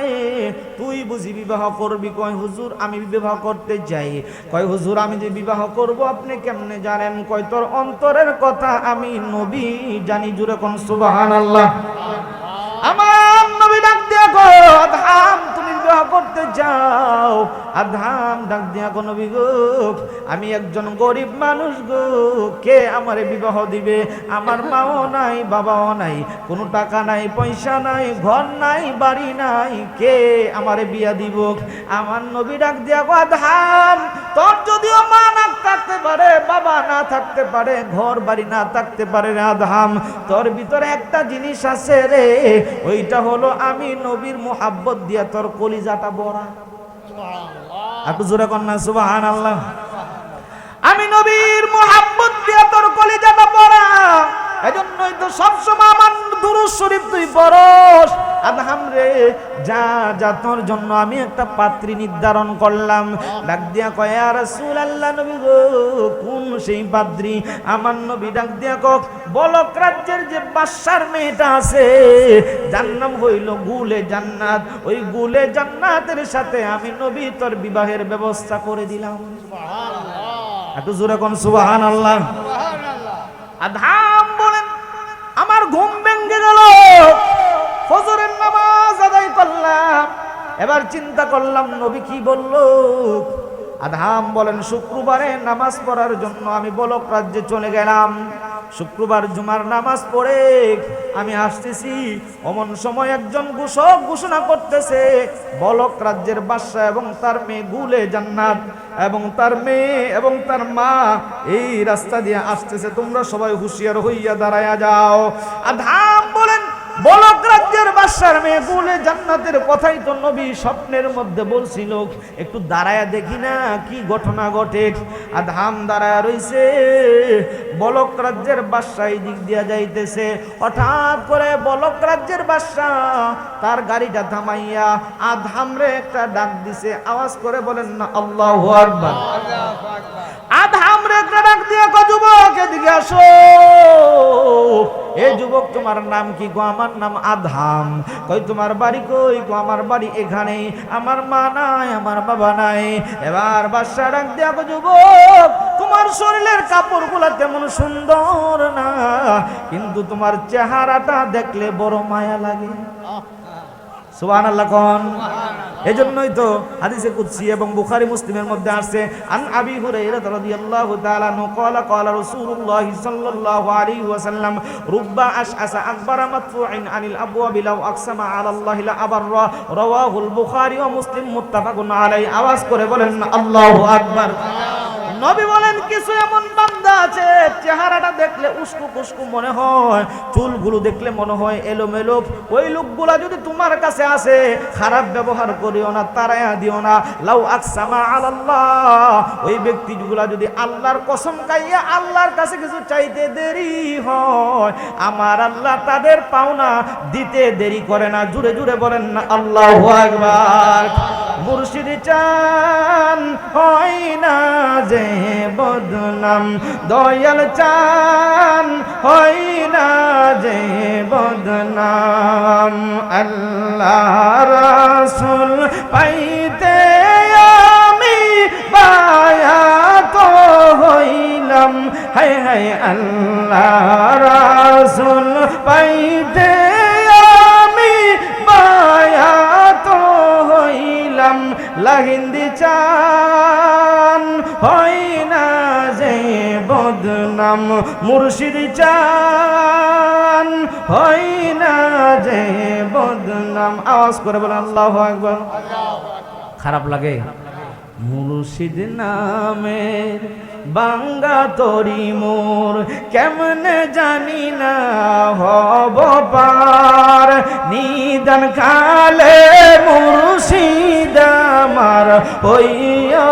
তুই বুঝি বিবাহ করবি কয় হুজুর আমি বিবাহ করতে যাই কয় হুজুর আমি যে বিবাহ করব আপনি কেমনে জানেন কয় তোর অন্তরের কথা আমি নবী জানি জুরে কোন সুবহানাল্লাহ আমার নবী ডাক দিয়া কয় আদহাম তুমি বিবাহ করতে যাও আদহাম ডাক দিয়া কয় নবী গো আমি একজন গরিব মানুষ গো কে আমারে বিবাহ দিবে আমার মাও নাই বাবাও নাই কোনো টাকা নাই পয়সা নাই ঘর নাই বাড়ি নাই কে আমারে বিয়া দিব আমার নবী ডাক দিয়া কয় আদহাম তোর যদিও মা না থাকতে পারে বাবা না থাকতে পারে ঘর বাড়ি না থাকতে পারে রে আদহাম তোর ভিতরে একটা জিনিস আছে রে ওইটা হলো আমি নবীর মোহাব্বত দিয়া তোর কলিজাটা ভরা একটু জোরে কর না সুবহানাল্লাহ আমি নবীর মোহাব্বত দিয়া তোর কলিজাটা ভরা এজন্যই তো সবসময় আমার দুরূদ শরীফ তুই পড়স আদহাম রে যা যা তোর জন্য আমি একটা পাত্রী নির্ধারণ করলাম ডাক দিয়া কয় ইয়া রাসূলুল্লাহ নবী গো কোন সেই পাত্রী আমার নবী ডাক দিয়া কয় বলক রাজ্যের যে বাদশার মেয়েটা আছে যার নাম হইল গুলে জান্নাত ওই গুলে জান্নাতের সাথে আমি নবী তোর বিবাহের ব্যবস্থা করে দিলাম সুবহানাল্লাহ একটু জোরে কোন সুবহানাল্লাহ আদহাম বলেন আমার ঘুম ভেঙে গেল ফজরের নামাজ আদায় করলাম এবার চিন্তা করলাম নবী কি বলল আদহাম বলেন শুক্রবারে নামাজ পড়ার জন্য আমি বলক রাজ্যে চলে গেলাম শুক্রবার জুমার নামাজ পড়ে আমি আসতেছি অমন সময় একজন ঘোষক ঘোষণা করতেছে বলক রাজ্যের বাদশা এবং তার মেয়ে গুলে জান্নাত এবং তার মেয়ে এবং তার মা এই রাস্তা দিয়ে আসতেছে তোমরা সবাই হুঁশিয়ার হইয়া দাঁড়ায়া যাও আদহাম বলেন বলক রাজ্যের বাদশার মেয়ে গুলে জান্নাতের কথাই তো নবী স্বপ্নের মধ্যে বলছিল একটু দাঁড়ায়া দেখি না কি ঘটনা ঘটে আদহাম দাঁড়ায়া রইছে বলক রাজ্যের বাদশা এই দিক দিয়া যাইতেছে হঠাৎ করে বলক রাজ্যের বাদশা তার গাড়িটা থামাইয়া আদহামরে একটা ডাক দিছে আওয়াজ করে বলেন না আল্লাহু আকবার আদহামরে একটা ডাক দিয়া কয় যুবক এদিকে আসো এ যুবক তোমার নাম কি গো আমার নাম আদহাম কই তোমার বাড়ি কই গো আমার বাড়ি এখানে আমার মা নাই আমার বাবা নাই এবার বাদশা ডাক দিয়া কয় যুবক তোমার শরীরের কাপড়গুলো তেমন সুন্দর না কিন্তু তোমার চেহারাটা দেখলে বড় মায়া লাগে সুবহানাল্লাহ কোন এজন্যই তো হাদিসে কুদসি এবং বুখারী মুসলিমের মধ্যে আছে আন আবি হুরায়রা রাদিয়াল্লাহু তাআলা আনহু ক্বালা ক্বালা রাসূলুল্লাহ সাল্লাল্লাহু আলাইহি ওয়াসাল্লাম রুব্বা আশআসা আকবারা মাদফুইন আনিল আবওয়াবি লাউ আকসামা আলাল্লাহি লা আবাররা রাওয়াহুল বুখারী ওয়া মুসলিম মুত্তাফাকুন আলাইহি আওয়াজ করে বলেন আল্লাহু আকবার নবী বলেন কিছু এমন বান্দা আছে চেহারাটা দেখলে উস্কু কুস্কু মনে হয় চুলগুলো দেখলে মনে হয় এলোমেলো ওই লোকগুলা যদি তোমার কাছে আসে খারাপ ব্যবহার করিও না তারায়া দিও না লাউ আকসামা আলাল্লাহ ওই ব্যক্তিগুলা যদি আল্লাহর কসম খাইয়া আল্লাহর কাছে কিছু চাইতে দেরি হয় আমার আল্লাহ তাদের পাওনা দিতে দেরি করে না জুড়ে জুড়ে বলেন না আল্লাহু আকবার মুর্শিদ চান হয় না যে বদনাম দয়াল চান হয় না যে বদনাম আল্লাহ রাসূল পাইতে আমি বায়াত হইলাম হায় হায় আল্লাহ রাসূল পাইতে আমি বায়াত হইলাম লাগিন্দি চান হয় না যে বদনাম মুর্শিদ চান হয় না যে বদনাম আওয়াজ করে বলেন আল্লাহু আকবার খারাপ লাগে মুর্শিদ নামের বাঙ্গা তরি মোর কেমনে জানি না হব পার নিদান কালে মুর্শিদ আমার হইয়া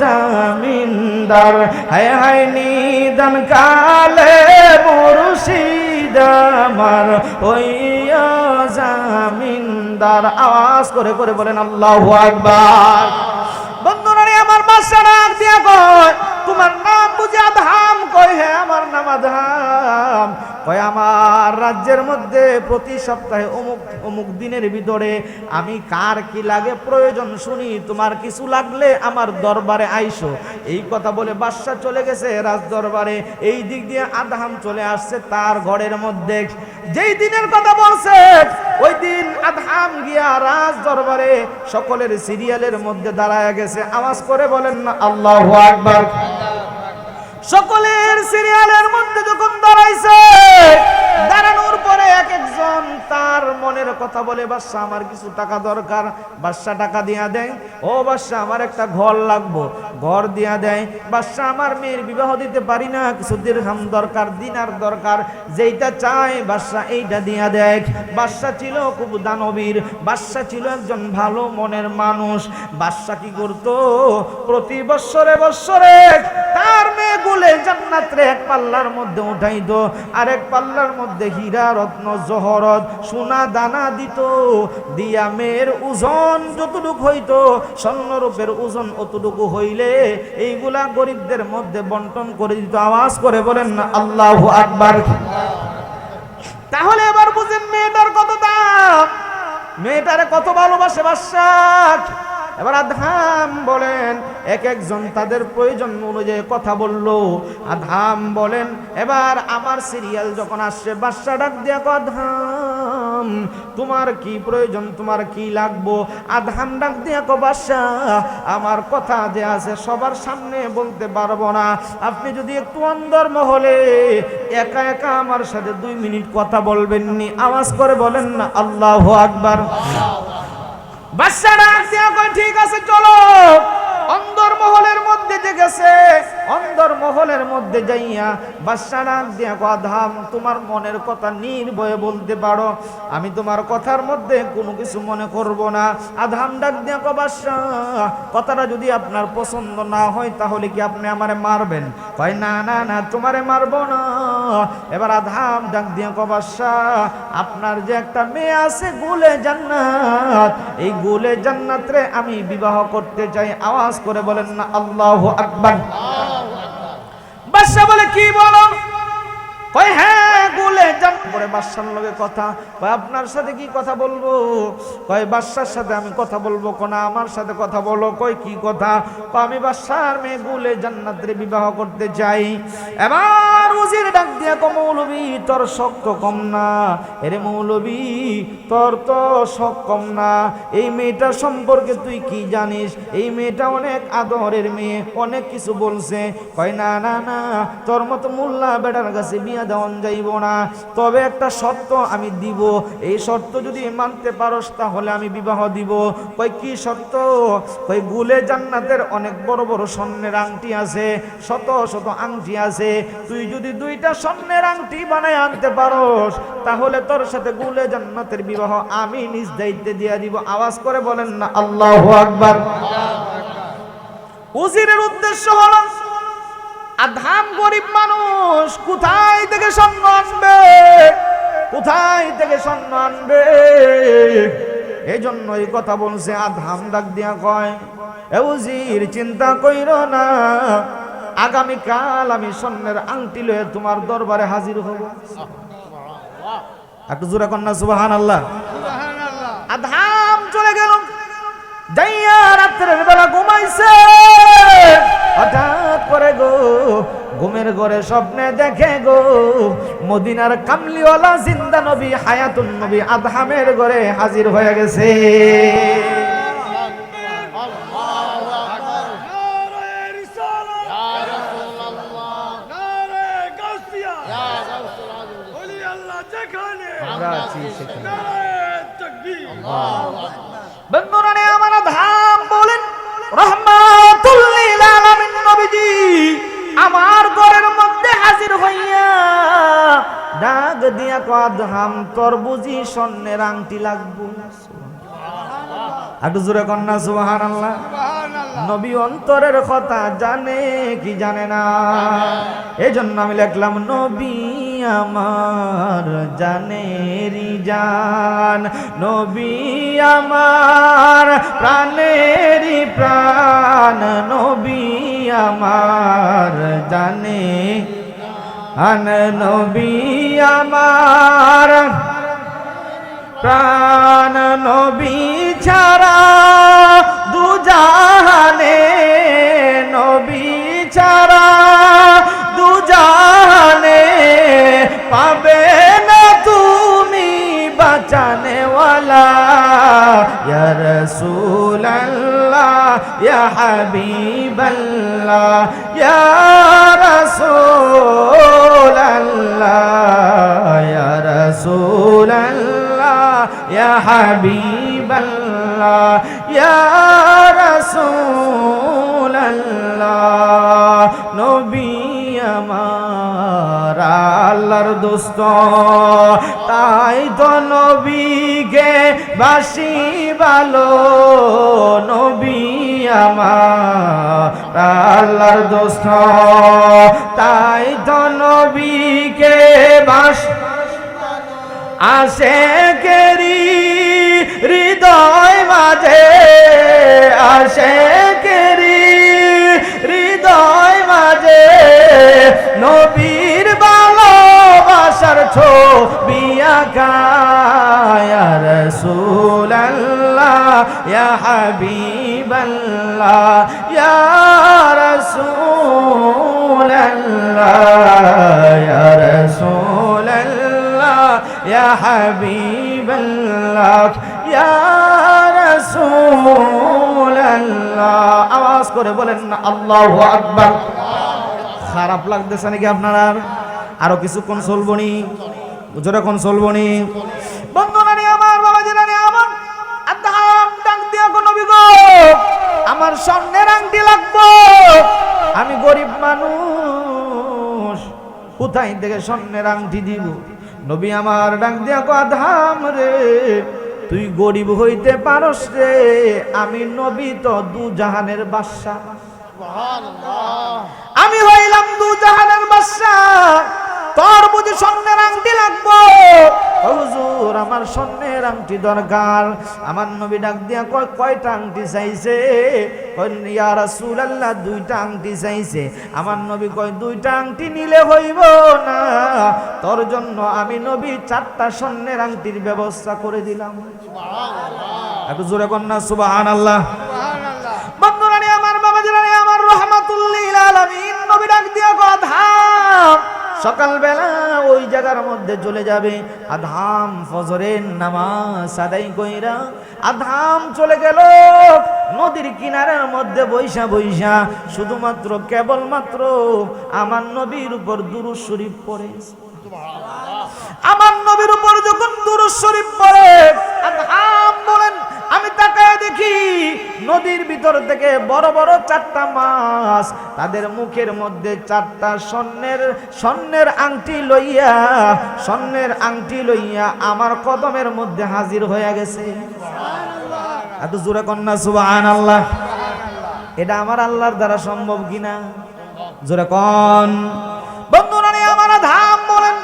জামিনদার হায় হায় নিদান কালে মুর্শিদ আমার হইয়া জামিনদার। আওয়াজ করে করে বলেন আল্লাহু আকবার। বন্ধুরা আমার বাদশা ডাক দিয়া কয় তোমার নাম বুঝি আদহাম? কয় হ্যাঁ আমার নাম আদহাম। কয় আমার রাজ্যের মধ্যে প্রতি সপ্তাহে অমুক অমুক দিনের ভিতরে আমি কার কি লাগে প্রয়োজন শুনি, তোমার কিছু লাগলে আমার দরবারে আইসো। এই কথা বলে বাদশা চলে গেছে রাজ দরবারে। এই দিক দিয়ে আদহাম চলে আসছে তার ঘরের মধ্যে। যেই দিনের কথা বলছে ওই দিন আদহাম গিয়া রাজ দরবারে সকলের সিরিয়ালের মধ্যে দাঁড়ায় গেছে। আওয়াজ করে বলেন না আল্লাহু আকবার। সকলের সিরিয়ালের মধ্যে যখন দাঁড়াইছে, দাঁড়ানোর পরে এক একজন তার মনের কথা বলে বাদশা আমার কিছু টাকা দরকার। বাদশা টাকা দিয়া দেয়। ও বাদশা আমার একটা ঘর লাগবো, ঘর দিয়া দেয়। বাদশা আমার মেয়ের বিবাহ দিতে পারি না, কিছু দিরহাম দরকার, দিনার দরকার, যেইটা চায় বাদশা এইটা দিয়া দেয়। বাদশা ছিল খুব দানবীর, বাদশা ছিল একজন ভালো মনের মানুষ। বাদশা কি করতো প্রতি বৎসরে বৎসরে তার মেয়ে গুলে জান্নাতে এক পাল্লার মধ্যে উঠাইতো, আরেক পাল্লার মধ্যে হীরা রত্ন জহরত সোনা দানা দিত। দিয়া মেয়ের ওজন যতটুকু হইতো স্বর্ণরূপের ওজন অতটুকু হইলে এইগুলা গরিবদের মধ্যে বন্টন করে দিত। আওয়াজ করে বলেন না আল্লাহু আকবার। তাহলে এবার বুঝেন মেয়েটার কত দাম, মেয়েটারে কত ভালোবাসে বাদশা। এবার আদহাম বলেন এক একজন তাদের প্রয়োজন অনুযায়ী কথা বলল। আদহাম বলেন এবার আমার সিরিয়াল যখন আসছে বাদশা ডাক দিয়া আদহাম তোমার কি প্রয়োজন, তোমার কি লাগবো? আদহাম ডাক দিয়া বাদশা আমার কথা যে আছে সবার সামনে বলতে পারবো না, আপনি যদি একটু অন্দর মহলে একা একা আমার সাথে 2 মিনিট কথা বলবেন নি? আওয়াজ করে বলেন না আল্লাহু আকবার। বাদশা ডাক দিয়া কয় ঠিক আছে চলো। অন্দর মহলের মধ্যে যে গেছে, অন্দর মহলের মধ্যে যাইয়া বাদশা ডাক দিয়া কয় আদহাম তোমার মনের কথা নির্ভয়ে বলতে পারো, আমি তোমার কথার মধ্যে কোনো কিছু মনে করব না। আদহাম ডাক দিয়া কয় বাদশা কথাটা যদি আপনার পছন্দ না হয় তাহলে কি আপনি আমারে মারবেন? কয় না না না তোমারে মারবো না। এবার আদহাম ডাক দিয়া কয় বাদশা আপনার যে একটা মেয়ে আছে গুলে জান্নাত, এই গুলে জান্নাতে আমি বিবাহ করতে চাই। আওয়াজ করে বলেন না আল্লাহু আকবার। বাদশা বলে কি বলো? কয় হ্যাঁ গুলে জান্নাত। পরে বাদশার লগে কথা কয় আপনার সাথে কি কথা বলবো? কয় বাদশার সাথে আমি কথা বলবো কোনা, আমার সাথে কথা বলো। কয় কি কথা? কয় আমি বাদশার মেয়ে গুলে জান্নাতের বিবাহ করতে চাই। এবার উজির ডাক দিয়া কয় মৌলবী তোর শখ তো কম না। এরে মৌলবী তোর তো শখ কম না, এই মেয়েটা সম্পর্কে তুই কি জানিস? এই মেয়েটা অনেক আদরের মেয়ে, অনেক কিছু বলছে। কয় না না না তোর মতো মোল্লা বেটার কাছে বিয়া দেওয়ান যাইব না, তবে একটা শর্ত আমি দিব, এই শর্ত যদি মানতে পারস তাহলে আমি বিবাহ দিব। কই কি শর্ত? কই গুলে জান্নাতের অনেক বড় বড় স্বর্ণের আংটি আছে, শত শত আংটি আছে, তুই যদি 2টা স্বর্ণের আংটি বানায় আনতে পারস তাহলে তোর সাথে গুলে জান্নাতের বিবাহ আমি নিজ দায়িত্বে দিয়ে দিব। আওয়াজ করে বলেন না আল্লাহু আকবার। উজিরের উদ্দেশ্য হলো আদহাম গরিব মানুষ, কোথায় থেকে স্বর্ণ আনবে, কোথায় থেকে স্বর্ণ আনবে? এই জন্য এই কথা বলছে। আদহাম ডাক দিয়া কয় এ উজির চিন্তা কইরো না, আগামীকাল আমি স্বর্ণের আংটি লয়ে তোমার দরবারে হাজির হব। একটু জোরে কন্যা সুবহানাল্লাহ। আদহাম চলে গেল, যাইয়া রাত্রের বেলা ঘুমাইছে। হঠাৎ করে গো ঘুমের ঘরে স্বপ্নে দেখে গো মদিনার কামলিওয়ালা জিন্দা নবী হায়াতুন নবী আদহামের ঘরে হাজির হয়ে গেছে। বন্ধুরা আমার আদহাম বলেন রহমাতুল লিল আলামিন নবীজি আদহাম তোর বুঝি স্বর্ণের আংটি লাগবো? একটু জোরে কন্যা সুবহানাল্লাহ। নবী অন্তরের কথা জানে কি জানে না? এই জন্য আমি লিখলাম নবী আমার জানেরি জান, নবী আমার প্রাণেরই প্রাণ, নবী আমার জানে আন, নবী আমার প্রাণ, নবী ছাড়া দুজাহানে, নবী ছাড়া দুজাহানে পাবে না তুমি বাঁচানে ওয়ালা। ইয়া রাসূলুল্লাহ ইয়া হাবিবাল্লাহ ইয়া রাসূলুল্লাহ ইয়া রাসূলুল্লাহ ইয়া হাবিবাল্লাহ ইয়া রাসূলুল্লাহ। নবী আমার আল্লাহর দোস্ত, তাই তো নবীকে বাসি ভালো, নবী আমার আল্লাহর দোস্ত, তাই তো নবীকে বাসি আশেকেরি হৃদয় মাঝে, আশেকেরি হৃদয় মাঝে নবীর ভালোবাসার ছবি আঁকা। ইয়া রাসূলুল্লাহ ইয়া হাবিবাল্লাহ ইয়া রাসূলুল্লাহ ইয়া রাসূলুল্লাহ ইয়া হাবিবাল্লাহ ইয়া রাসূলুল্লাহ। আওয়াজ করে বলেন না আল্লাহু আকবার। খারাপ লাগতেছে নাকি আপনারা? আরো কিছুক্ষণ চলবো নি? যতক্ষণ চলবো নি? বন্ধুরা নি আমার, বাবাজিরা নি আমার, আদহাম ডাক দিয়া গো নবী গো, আমার স্বর্ণের আংটি লাগবো। আমি গরিব মানুষ, কোথায় থেকে স্বর্ণের আংটি দিব? নবী আমার ডাক দিয়া গো আদহাম রে, তুই গরিব হইতে পারস রে, আমি নবী তো দু জাহানের বাদশা, আমি হইলাম দু জাহানের বাদশা, তোর বুঝি স্বর্ণের আংটি লাগবো? হুজুর আমার স্বর্ণের আংটি দরকার। আমার নবী ডাক দিয়া কয় কয়টা আংটি চাইছে? ইয়া রাসূলুল্লাহ দুইটা আংটি চাইছে। আমার নবী কয় দুইটা আংটি নিলে হইব না, তোর জন্য আমি নবী চারটা স্বর্ণের আংটির ব্যবস্থা করে দিলাম। একটু জোরে কন্যা সুবহানাল্লাহ। বন্ধুরা নি আমার, বাবাজিরা নি আমার, রাহমাতুল লিল আলামিন নবী ডাক দিয়া কয় আদহাম সকালবেলা ওই জায়গার মধ্যে চলে যাবে। আদহাম ফজরের নামাজ আদায় কইরা আদহাম চলে গেল নদীর কিনারের মধ্যে বৈশা বৈশা শুধুমাত্র কেবলমাত্র আমার নবীর উপর দুরূদ শরীফ পড়ে। আমার নবীর উপর যখন দুরূদ শরীফ পড়ে, আদহাম বলেন আমি তাকায় দেখি নদীর ভিতর থেকে বড় বড় চারটা মাছ তাদের মুখের মধ্যে চারটা স্বর্ণের আংটি লইয়া, স্বর্ণের আংটি লইয়া আমার কদমের মধ্যে হাজির হয়ে গেছে। এত জোরে কন্যা সুবহানাল্লাহ। এটা আমার আল্লাহর দ্বারা সম্ভব কিনা? জোরে কন। বন্ধুরা আমার আদহাম বলেন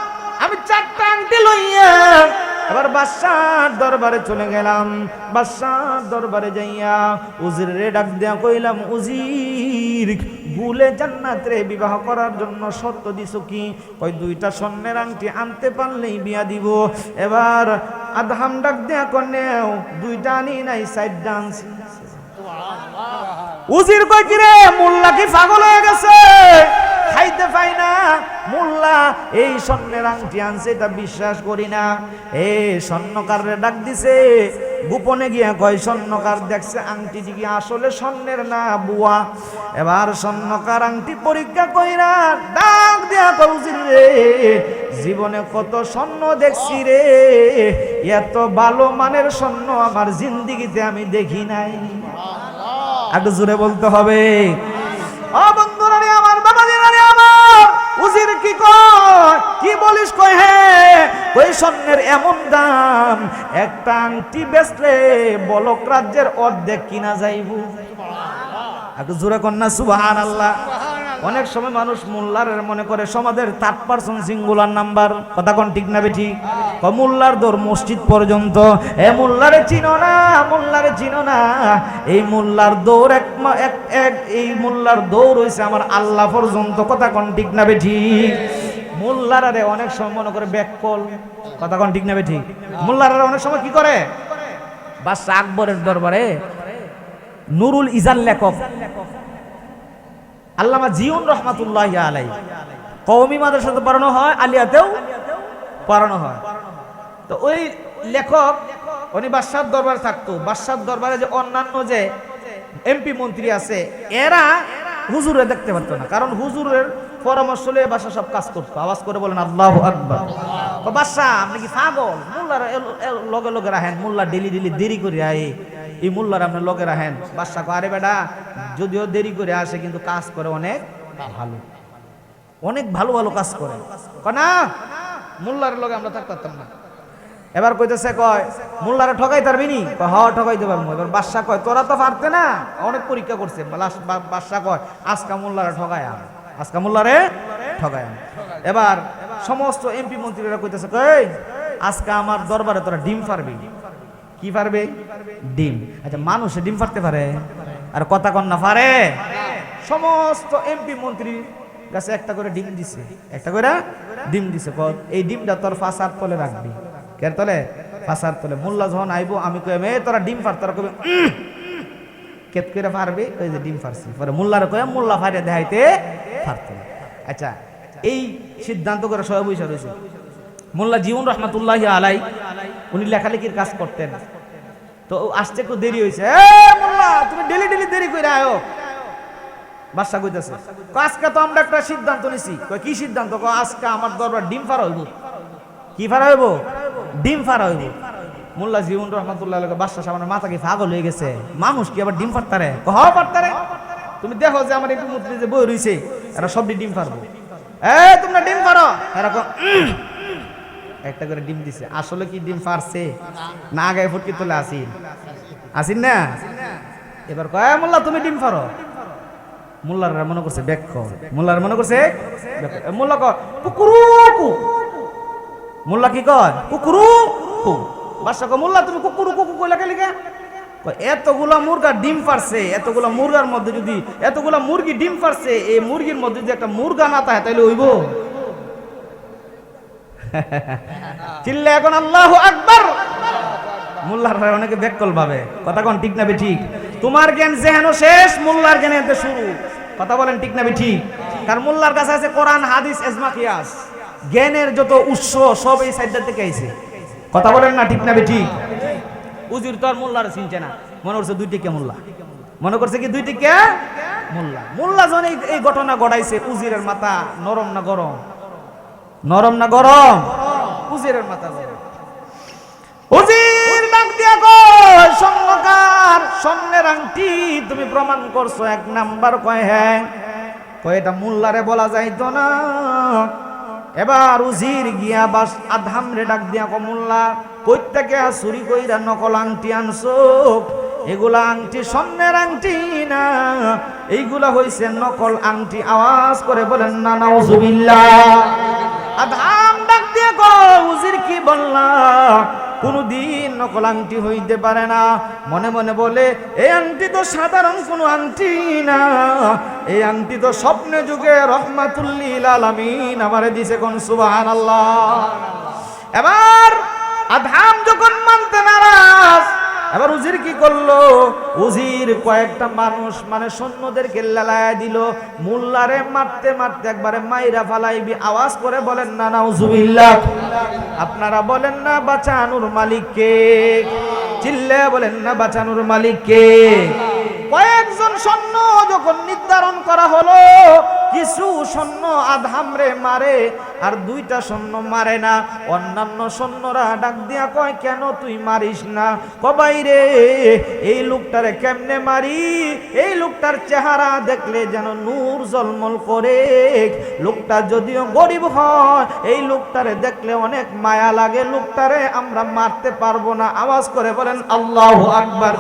আমি চারটা আংটি লইয়া এবার বাদশার দরবারে চলে গেলাম। বাদশার দরবারে যাইয়া উজির রে ডাক দিয়া কইলাম, উজির ভুলে জান্নাতে বিবাহ করার জন্য শর্ত দিছো কি? কই দুইটা স্বর্ণের আংটি আনতে পারলেই বিয়া দিব। এবার আদহাম ডাক দিয়া কনেও দুইটা আনি নাই, চারটা আনছি। উজির কই কি রে মোল্লা কি পাগল হয়ে গেছে? খাইতে পাই না মোল্লা এই স্বর্ণের আংটি আনছে এটা বিশ্বাস করি না। স্বর্ণকারে ডাক দিছে, গোপনে গিয়া কয় স্বর্ণকার দেখছে আংটিটি কি আসলে স্বর্ণের না বুয়া। এবার স্বর্ণকার আংটি পরীক্ষা কইরা ডাক দিয়া কয় উজির রে জীবনে কত স্বর্ণ দেখছি রে, এত ভালো মানের স্বর্ণ আমার জিন্দেগিতে আমি দেখি নাই। একটু জোরে বলতে হবে। ও বন্ধুরা আমার, বাবাজিরা আমার, উজির কি কয়, কি বলিস? কয় হ্যাঁ, ওই স্বর্ণের এমন দাম, একটা আংটি বেচলে বলক রাজ্যের অর্ধেক কিনা যাইব। একটু জোরে কন্যা সুবহানাল্লাহ। অনেক সময় মানুষ মোল্লারের মনে করে সমাজের 3% সিঙ্গুলার নাম্বার, কথা কোন ঠিক না বেঠিক? মোল্লার দৌড় মসজিদ পর্যন্ত। এ মোল্লারে চিনো না, মোল্লারে চিনো না, এই মোল্লার দৌড় এই মোল্লার দৌড় হইছে আমার আল্লাহ পর্যন্ত, কথা কোন ঠিক না বেঠিক? মোল্লারে অনেক সময় মনে করে ব্যাককল, কথা কোন ঠিক না বেঠিক? মোল্লারে অনেক সময় কি করে, বাদশা আকবরের দরবারে নুরুল ইজাল লেখক আল্লামা জিউন রহমাতুল্লাহি আলাইহি কওমি মাদ্রাসাতে পড়ানো হয়, আলিয়াতেও পড়ানো হয়। তো ওই লেখক উনি বাদশার দরবারে থাকতো। বাদশার দরবারে যে অন্যান্য যে এমপি মন্ত্রী আছে এরা হুজুরে দেখতে পারতো না, কারণ হুজুরের পরামর্শ লয়ে বাদশা সব কাজ করতো। আওয়াজ করে বলেন আল্লাহু আকবার। তো বাদশা আপনি কি পাগল? মোল্লার লগে লগে রাখেন, মোল্লা ডেলি ডেলি দেরি করে আয়, এই মোল্লার আপনার লগে রাখেন। বাদশা কয় আরে বেটা, যদিও দেরি করে আসে কিন্তু কাজ করে অনেক ভালো, অনেক ভালো ভালো কাজ করে। কয় না, মোল্লার লগে আমরা থাকতাম না। এবার কইতেছে, কয় মোল্লারে ঠকাই পারবি নি? কয় হ্যাঁ ঠকাইতে পারবো। এবার বাদশা কয় তোরা তো পারতে না, অনেক পরীক্ষা করছে। বাদশা কয় আজকা মোল্লারে ঠকায় আন, আজকা মোল্লারে ঠকায় আন। এবার সমস্ত এমপি মন্ত্রীরা কইতেছে, কই আজকে আমার দরবারে তোরা ডিম পারবি। কি পারবে? ডিম। আচ্ছা, মানুষে ডিম পারতে পারে? আর কথা কন না পারে? সমস্ত এমপি মন্ত্রী গাছে একটা করে ডিম দিছে, একটা করে ডিম দিছে। এই ডিমটা তোর ফাঁসার তলে রাখবি। কের তলে? ফাঁসার তলে। মোল্লা যখন আইবো আমি কই মে তোরা ডিম পার, তোরা কবি কেত করে পারবে। ওই যে ডিম পারছি, পরে মোল্লারে কয়ে মোল্লা ফাইরে দেখাইতে পারতো। আচ্ছা, এই সিদ্ধান্ত করে সবাই বসে রয়েছে। মোল্লা জিউন রহমাতুল্লাহি আলাইহি উনি লেখালেখির কাজ করতেন। তো আসতে একটু দেরি হয়েছে। মোল্লা তুমি ডেলি ডেলি দেরি করে আয়ো। বাদশা কইতেছে, আজকে তো আমরা একটা সিদ্ধান্ত নিছি। কয় কি সিদ্ধান্ত? কয় আজকে আমার দরবার ডিম ফাড়া হইব। কি ফাড়া হইব? ডিম ফাড়া হইব। মোল্লা জিউন রহমাতুল্লাহ বাদশা সামনে মাথা কি পাগল হয়ে গেছে, মানুষ কি আবার ডিম ফাড়তারে? কহ পারতারে। তুমি দেখো যে আমার একটু মন্ত্রী যে বই রইছে এরা সব ডিম ফাড়বো। তোমরা ডিম ফাড়ো। এরকম একটা করে ডিম দিছে। আসলে কি ডিম ফাড়ছে না গায়ে ফুটকি তোলে আসিন না? এবার কয় মোল্লা তুমি ডিম ফাড়ো। মোল্লারা মনে করছে ব্যাখ্য, মোল্লার মনে করছে মোল্লা কয় কুকুরু। মোল্লা কি কয়? কুকুরু। বাদশা কয় মোল্লা তুমি কুকুরু কুকু কইলা কে লিগা? কয় এতগুলা মুরগা ডিম পারছে, এতগুলা মুরগার মধ্যে যদি এতগুলা মুরগি ডিম পারছে, এই মুরগির মধ্যে যদি একটা মুরগা না থাকে তাহলে হইব? চিল্লা এখন আল্লাহু আকবার। মোল্লারা অনেকে ব্যাককল ভাবে, কথা কোন ঠিক না ঠিক? তোমার জ্ঞান যেহেন শেষ, মোল্লার জ্ঞান এতে শুরু। কথা বলেন ঠিক না ঠিক? কারণ মোল্লার কাছে আছে কোরআন, হাদিস, ইজমা, কিয়াস। জ্ঞানের যত উৎস সব এই সাইডটা থেকে আইছে। কথা বলেন না ঠিক না ঠিক? উজির তো আর মোল্লারে চিনছে না, মনে করছে দুই টিকা মোল্লা, মনে করছে কি দুই টিকা মোল্লা। মোল্লা যখন এই ঘটনা ঘটাইছে, উজিরের মাথা নরম না গরম? নরম না গরম? উজিরের মাথা গরম। উজির ডাক দিয়া কয় স্বর্ণকার, স্বর্ণের আংটি তুমি প্রমাণ করছো 1 নাম্বার। কয় হ্যাঁ। কয় এটা মোল্লারে বলা যাইতো না। এবার উজির গিয়া বাস আধাম রে ডাক দিয়া কয় মোল্লা কই থেকে চুরি কইরা নকল আংটি আনছো? এগুলা আংটি স্বর্ণের আংটি না, এইগুলা হইছে নকল আংটি। আওয়াজ করে বলেন না নাউজুবিল্লাহ। আধাম ডাক দিয়া কয় উজির কি বললা? কোনদিন নকল আংটি হইতে পারে না। মনে মনে বলে এই আংটি তো সাধারণ কোনো আংটি না, এই আংটি তো স্বপ্নে যুগে রহমাতুল লিল আলামিন আমারে দিছে। কোন সুবহানাল্লাহ। এবার আধাম যখন মানতে নারাজ, এবার উজির কি করলো? উজির কয়েকটা মানুষ মানে সৈন্যদেরকে লালায়া দিল। মোল্লারে মারতে মারতে একবারে মাইরা ফালাইবি। আওয়াজ করে বলেন না নাউজুবিল্লাহ। আপনারা বলেন না বাঁচানোর মালিক কে? চিল্লে বলেন না বাঁচানোর মালিক কে? কয়েকজন সৈন্য যখন নির্ধারণ করা হলো, কিছু সৈন্য আদহামরে মারে আর দুইটা সৈন্য মারে না। অন্যান্য সৈন্যরা ডাক দিয়া কয় কেন তুই মারিস না? কবাই রে এই লোকটারে কেমনে মারি? এই লোকটার চেহারা দেখলে যেন নূর জলমল করে। লোকটা যদিও গরিব হয়, এই লোকটারে দেখলে অনেক মায়া লাগে। লোকটারে আমরা মারতে পারবো না। আওয়াজ করে বলেন আল্লাহু আকবার।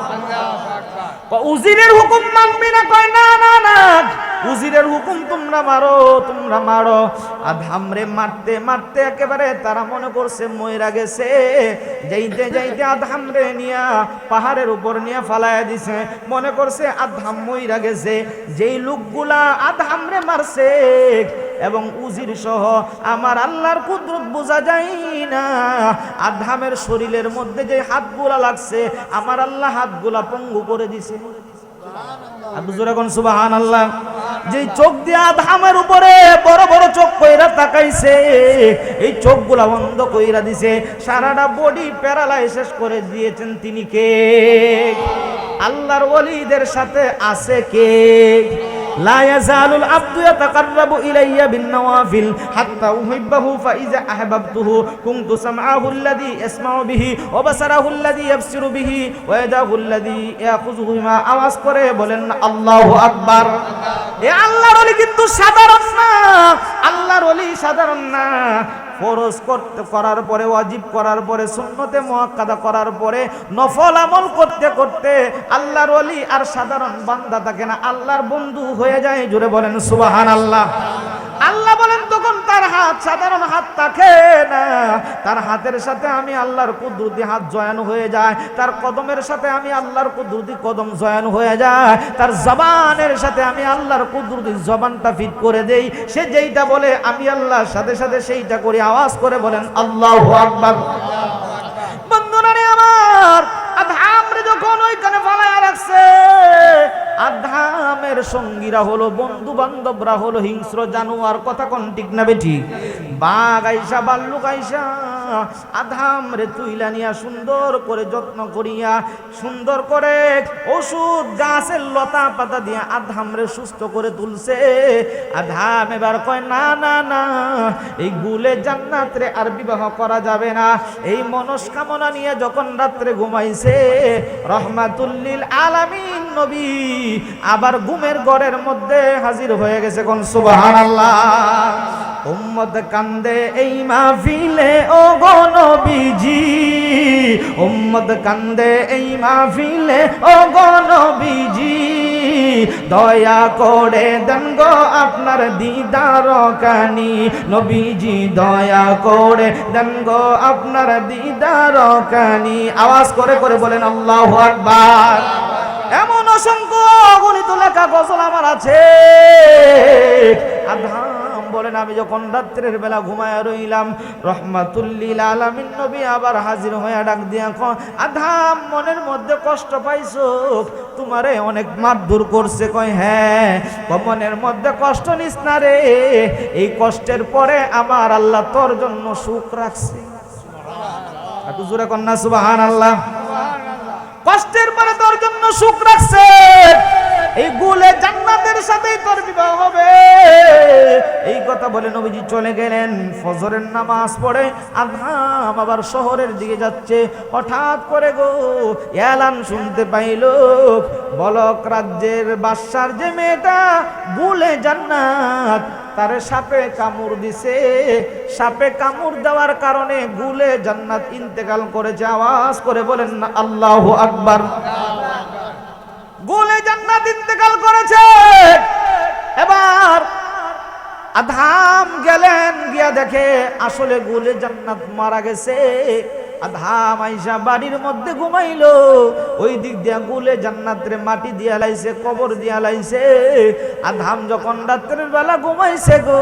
উজিরের হুকুম মানবি না? কয় না না না, উজিরের হুকুম তোমরা মারো, তোমরা মারো। আদহামরে মারতে মারতে একেবারে তারা মনে করছে মইরা গেছে। যাইতে যাইতে আদহামরে নিয়া পাহাড়ের উপর নিয়ে ফালাইয়া দিছে। মনে করছে আদহাম মইরা গেছে। যেই লোকগুলা আদহামরে মারছে এবং উজির সহ আমার আল্লাহর কুদরত বোঝা যায় না। আদহামের শরীরের মধ্যে যে হাতগুলা লাগছে, আমার আল্লাহ হাতগুলা পঙ্গু করে দিছে। আবু জোরে কোন সুবহানাল্লাহ। যে চোখ দিয়ে আদহামের উপরে বড় বড় চোখ কইরা তাকাইছে, এই চোখগুলা বন্ধ কইরা দিছে। সারাটা বডি প্যারালাইসিস করে দিয়েছেন তিনি কে? আল্লাহর ওলিদের সাথে আছে কে? লা ইয়াজালুল আবদু ইয়াতাকাররাবু ইলাইয়া বিন-নওয়াফিল হাত্তা উহিব্বাহু ফাইযা আহবাবতুহু কুনতু সামআহু আল্লাযী ইয়াসমাউ বিহি ওয়া বাসারাহু আল্লাযী ইয়াবসিরু বিহি ওয়া ইয়াদাহু আল্লাযী ইয়াখুযুহু বিমা। আওয়াজ করে বলেন আল্লাহু আকবার। এ আল্লাহর ওলি কিন্তু সাধারণ না, আল্লাহর ওলি সাধারণ না। ফরজ করতে করার পরে, ওয়াজিব করার পরে, সুন্নতে মুআক্কাদা করার পরে নফল আমল করতে করতে আল্লাহর ওলি আর সাধারণ বান্দা থাকে না, আল্লাহর বন্ধু হয়ে যায়। জোরে বলেন সুবহানাল্লাহ। আল্লাহ বলেন তখন তার হাত সাধারণ হাত থাকে না, তার হাতের সাথে আমি আল্লাহর কুদরতি হাত জয়েন হয়ে যায়। তার কদমের সাথে আমি আল্লাহর কুদরতি কদম জয়েন হয়ে যায়। তার জবানের সাথে আমি আল্লাহর কুদরতি জবানটা ফিট করে দেই। সে যেইটা বলে আমি আল্লাহর সাথে সাথে সেইটা করি। আওয়াজ করে বলেন আল্লাহু আকবার। বন্ধুরা রে আমার, আদহামরে যখন ওইখানে ফালায়া রাখছে, আদহামের সঙ্গীরা হলো, বন্ধু বান্ধবরা হলো হিংস্র জানোয়ার। কথা কোন ঠিক না বেঠিক? বাঘ আইসা, ভাল্লুক আইসা আদহামরে তুইলা নিয়া সুন্দর করে যত্ন করিয়া, সুন্দর করে ওষুধ গাছের লতা পাতা দিয়া আদহামরে সুস্থ করে তুলছে। আদহাম এবার কয় না না না, এই গুলে জান্নাতরে আর বিবাহ করা যাবে না। এই মনস্কামনা নিয়ে যখন রাত্রে ঘুমাইছে, রহমাতুল লিল আলামিন নবী আবার ঘুমের ঘরের মধ্যে হাজির হয়ে গেছে। কোন সুবহানাল্লাহ। উম্মত কান্দে এই মাহফিলে ও গো নবীজি, উম্মত কান্দে এই মাহফিলে ও গো নবীজি, দয়া করে দেন গো আপনার দিদার কানি। নবীজি দয়া করে দেন গো আপনার দিদার কানি। আওয়াজ করে করে বলেন আল্লাহু আকবার। এমন অসংখ্য অগণিত লেখা গজল আমার আছে। আদহাম বলেন আমি যখন রাত্রের বেলা ঘুমায়া রইলাম, রহমাতুল লিল আলামিন নবী আবার হাজির হয়ে ডাক দিয়া কয়, আদহাম মনের মধ্যে কষ্ট পাইছো? তোমারে অনেক মারধর করছে? কয় হ্যাঁ। মনের মধ্যে কষ্ট নিস না রে, এই কষ্টের পরে আমার আল্লাহ তোর জন্য সুখ রাখছে। একটু জোরে কন্যা সুবহানাল্লাহ। কষ্টের পরে তোর জন্য সুখ রাখছে। এই গুলে জান্নাতের সাথেই তোর বিবাহ হবে। এই কথা বলে নবীজি চলে গেলেন। ফজরের নামাজ পড়ে আদহাম আবার শহরের দিকে যাচ্ছে। হঠাৎ করে গো এলান শুনতে পাইল, বলক রাজ্যের বাদশার যে মেয়েটা গুলে জান্নাত, তার সাপে কামড় দিছে। সাপে কামড় দেওয়ার কারণে গুলে জান্নাত ইন্তেকাল করেছে। আওয়াজ করে বলেন না আল্লাহু আকবার। গুলে জান্নাত ইন্তেকাল করেছে। এবার আদহাম গেলেন, গিয়া দেখে আসলে গুলে জান্নাত মারা গেছে। আদহাম আইসা বাড়ির মধ্যে ঘুমাইলো। ওই দিক দিয়া গুলে জান্নাতের মাটি দিয়া লাইছে, কবর দিয়া লাইছে। আদহাম যখন রাত্রের বেলা ঘুমাইছে গো,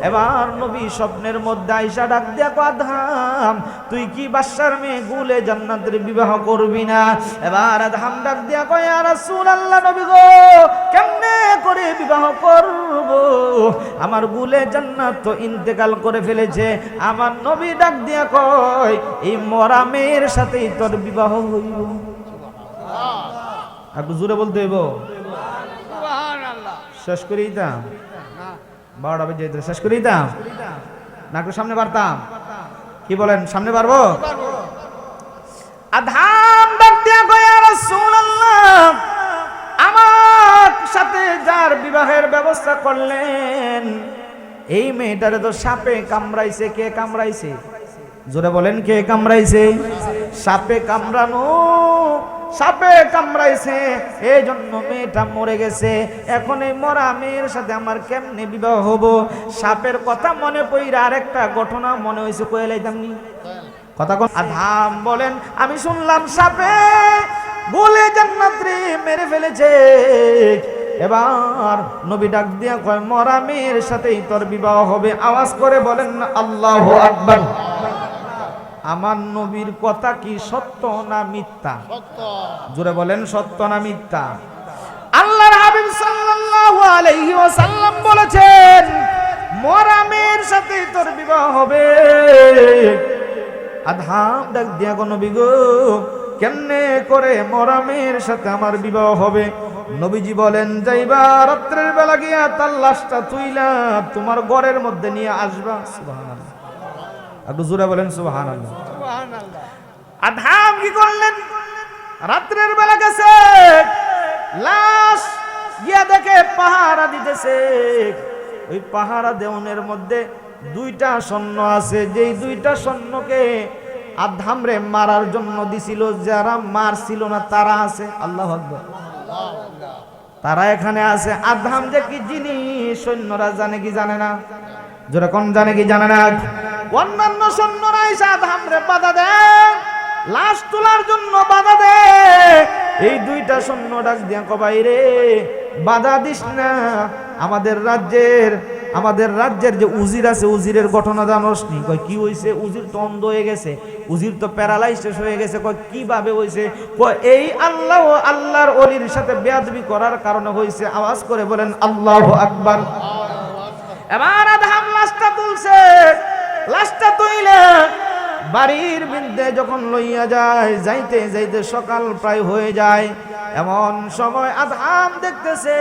এবার নবী স্বপ্নের মধ্যে আইসা ডাক দিয়া কয়, আদহাম তুই কি বাদশার মেয়ে গুলে জান্নাতের বিবাহ করবি না? এবার আদহাম ডাক দিয়া কয়, ইয়া রাসূলুল্লাহ নবী গো, কেমনে করে বিবাহ করব? আমার গুলে জান্নাত তো ইন্তেকাল করে ফেলেছে। আমার নবী ডাক দিয়া কয়, এই মরা মেয়ের সাথেই তোর বিবাহ হইব। একটু জোরে বলতে হইব। শেষ করি তা 12টা বেজে যেত, শেষ করে দিতাম না একটু সামনে বাড়তাম? কি বলেন, সামনে বাড়বো? আধাম ডাক দিয়া কয়, ইয়া রাসূলুল্লাহ, আমার সাথে যার বিবাহের ব্যবস্থা করলেন এই মেয়েটারে তো সাপে কামড়াইছে। কে কামড়াইছে? জোরে বলেন, কে কামড়াইছে? সাপে কামড়ানো, সাপে কামড়াইছে, এই জন্য মেয়েটা মরে গেছে। এখন এই মরা মেয়ের সাথে আমার কেমনে বিবাহ হবো? সাপের কথা মনে পড়ে আরেকটা ঘটনা মনে হয়েছে, কয়ে লাইতাম নি কথা কোন? আধাম বলেন, আমি শুনলাম সাপে বলে জান্নাতরে মেরে ফেলেছে। এবার নবী ডাক দিয়া কয়, মরা মেয়ের সাথেই তোর বিবাহ হবে। আওয়াজ করে বলেন না আল্লাহু আকবার। আমার নবীর কথা কি সত্য না মিথ্যা? সত্য। জোরে বলেন, সত্য না মিথ্যা? আল্লাহর হাবিব সাল্লাল্লাহু আলাইহি ওয়াসাল্লাম বলেছেন, মরা মেয়ের সাথেই তোর বিবাহ হবে। আধাম ডাক দিয়া গো, নবী গো, কেমনে করে মরা মেয়ের সাথে আমার বিবাহ হবে? নবীজি বলেন, যাইবা রাত্রের বেলা গিয়া তার লাশটা তুইলা তোমার ঘরের মধ্যে নিয়ে আসবা। সুবহানাল্লাহ, একটু জোরে বলেন সুবহানাল্লাহ। সুবহানাল্লাহ। আধাম কি করলেন? রাত্রের বেলা গেছে, লাশ গিয়া দেখে পাহারা দিতেছে। ওই পাহারা দেওয়ানের মধ্যে 2টা সৈন্য আছে, যেই 2টা সৈন্যকে আধাম রে মারার জন্য দিছিল, যারা মারছিল না তারা আছে। আল্লাহু আকবার, তারা এখানে আছে। আধাম যে কি জিনিস সৈন্যরা জানে কি জানে না? যেরকম জানে কি জানে না? অন্যান্য সৈন্যরা এসে আধাম রে বাধা দেয়, লাশ তোলার জন্য বাধা দেয়। এই 2টা সৈন্য ডাক দিয়া কয়, বাইরে বাধা দিস না, আমাদের রাজ্যের যে উজির আছে, উজিরের ঘটনা জানোস নি? কয় কি হইছে? উজির তো অন্ধ হয়ে গেছে, উজির তো প্যারালাইসিস হয়ে গেছে। কয় কিভাবে হইছে? কয় এই আল্লাহ ও আল্লাহর ওলির সাথে বেয়াদবি করার কারণে হইছে। আওয়াজ করে বলেন আল্লাহু আকবার। এবার আধাম লাশটা তুলছে, লাশটা তুইলে বাড়ির মধ্যে যখন লইয়া যায়, যাইতে যাইতে সকাল প্রায় হয়ে যায়। এমন সময় আধাম দেখতেছে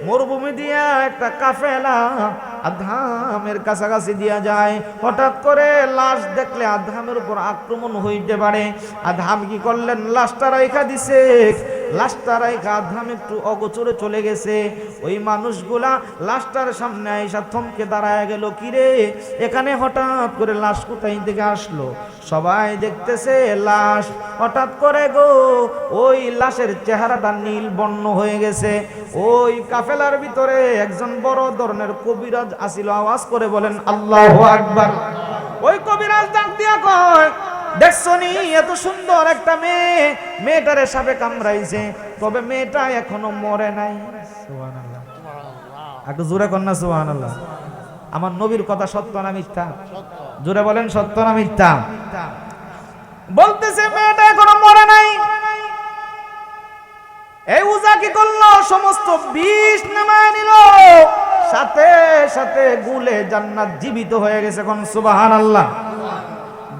মরুভূমি দিয়া একটা কাফেলা আধামের কাছাকাছি দিয়া যায়। হঠাৎ করে লাশ দেখলে আধামের উপর আক্রমণ হইতে পারে। আধাম কি করলেন? লাশটা রাইখা দিছে। লাশটা রাইখা আধাম একটু অগোচরে চলে গেছে। ওই মানুষগুলা লাশটার সামনে আইসা থমকে দাঁড়ায় গেল, কিরে এখানে হঠাৎ করে লাশ কোথায় থেকে আসলো? সবাই দেখতেছে লাশ। হঠাৎ করে গো ওই লাশের চেহারাটা নীল বর্ণ হয়ে গেছে। ওই কাফেলার ভিতরে একজন বড় ধরনের কবিরাজ আসিল। আওয়াজ করে বলেন আল্লাহু আকবার। ওই কবিরাজ ডাক দিয়া কয়, দেখছো নি এত সুন্দর একটা মেয়ে, মেয়েটারে সাপে কামড়াইছে, তবে মেয়েটা এখনো মরে নাই। সুবহানাল্লাহ, একটু জোরে কর না সুবহানাল্লাহ। আমার নবীর কথা সত্য না মিথ্যা? জোরে বলেন, সত্য না মিথ্যা? বলতেছে মেয়েটা এখনো মরে নাই। এই উজা কি করলো? সমস্ত বিষ নামায় নিল, সাথে সাথে গুলে জান্নাত জীবিত হয়ে গেছে। কোন সুবহানাল্লাহ।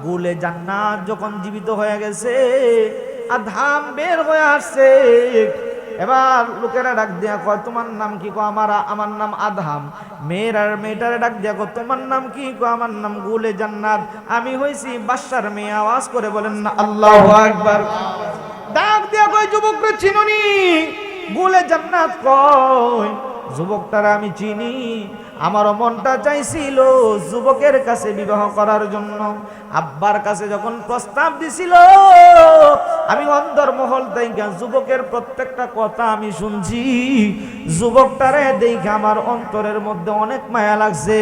গুলে জান্নাত যখন জীবিত হয়ে গেছে, আধাম বের হয়ে আসছে। এবার লোকেরা ডাক দিয়া কয়, তোমার নাম কি? কয় আমার নাম আধাম। মেয়েটারে ডাক দিয়া কয়, তোমার নাম কি? কয় আমার নাম গুলে জান্নাত, আমি হইছি বাদশার মেয়ে। আওয়াজ করে বলেন না আল্লাহু আকবার। ডাক দিয়া কয়, যুবকরা চিনুনি? গুলে জান্নাত কয়, যুবকটারে আমি চিনি। আমারও মনটা চাইছিল যুবকের কাছে বিবাহ করার জন্য। আব্বার কাছে যখন প্রস্তাব দিছিল, আমি অন্তর্মহল থেকে যুবকের প্রত্যেকটা কথা আমি শুনছি। যুবকটারে দেখে আমার অন্তরের মধ্যে অনেক মায়া লাগছে।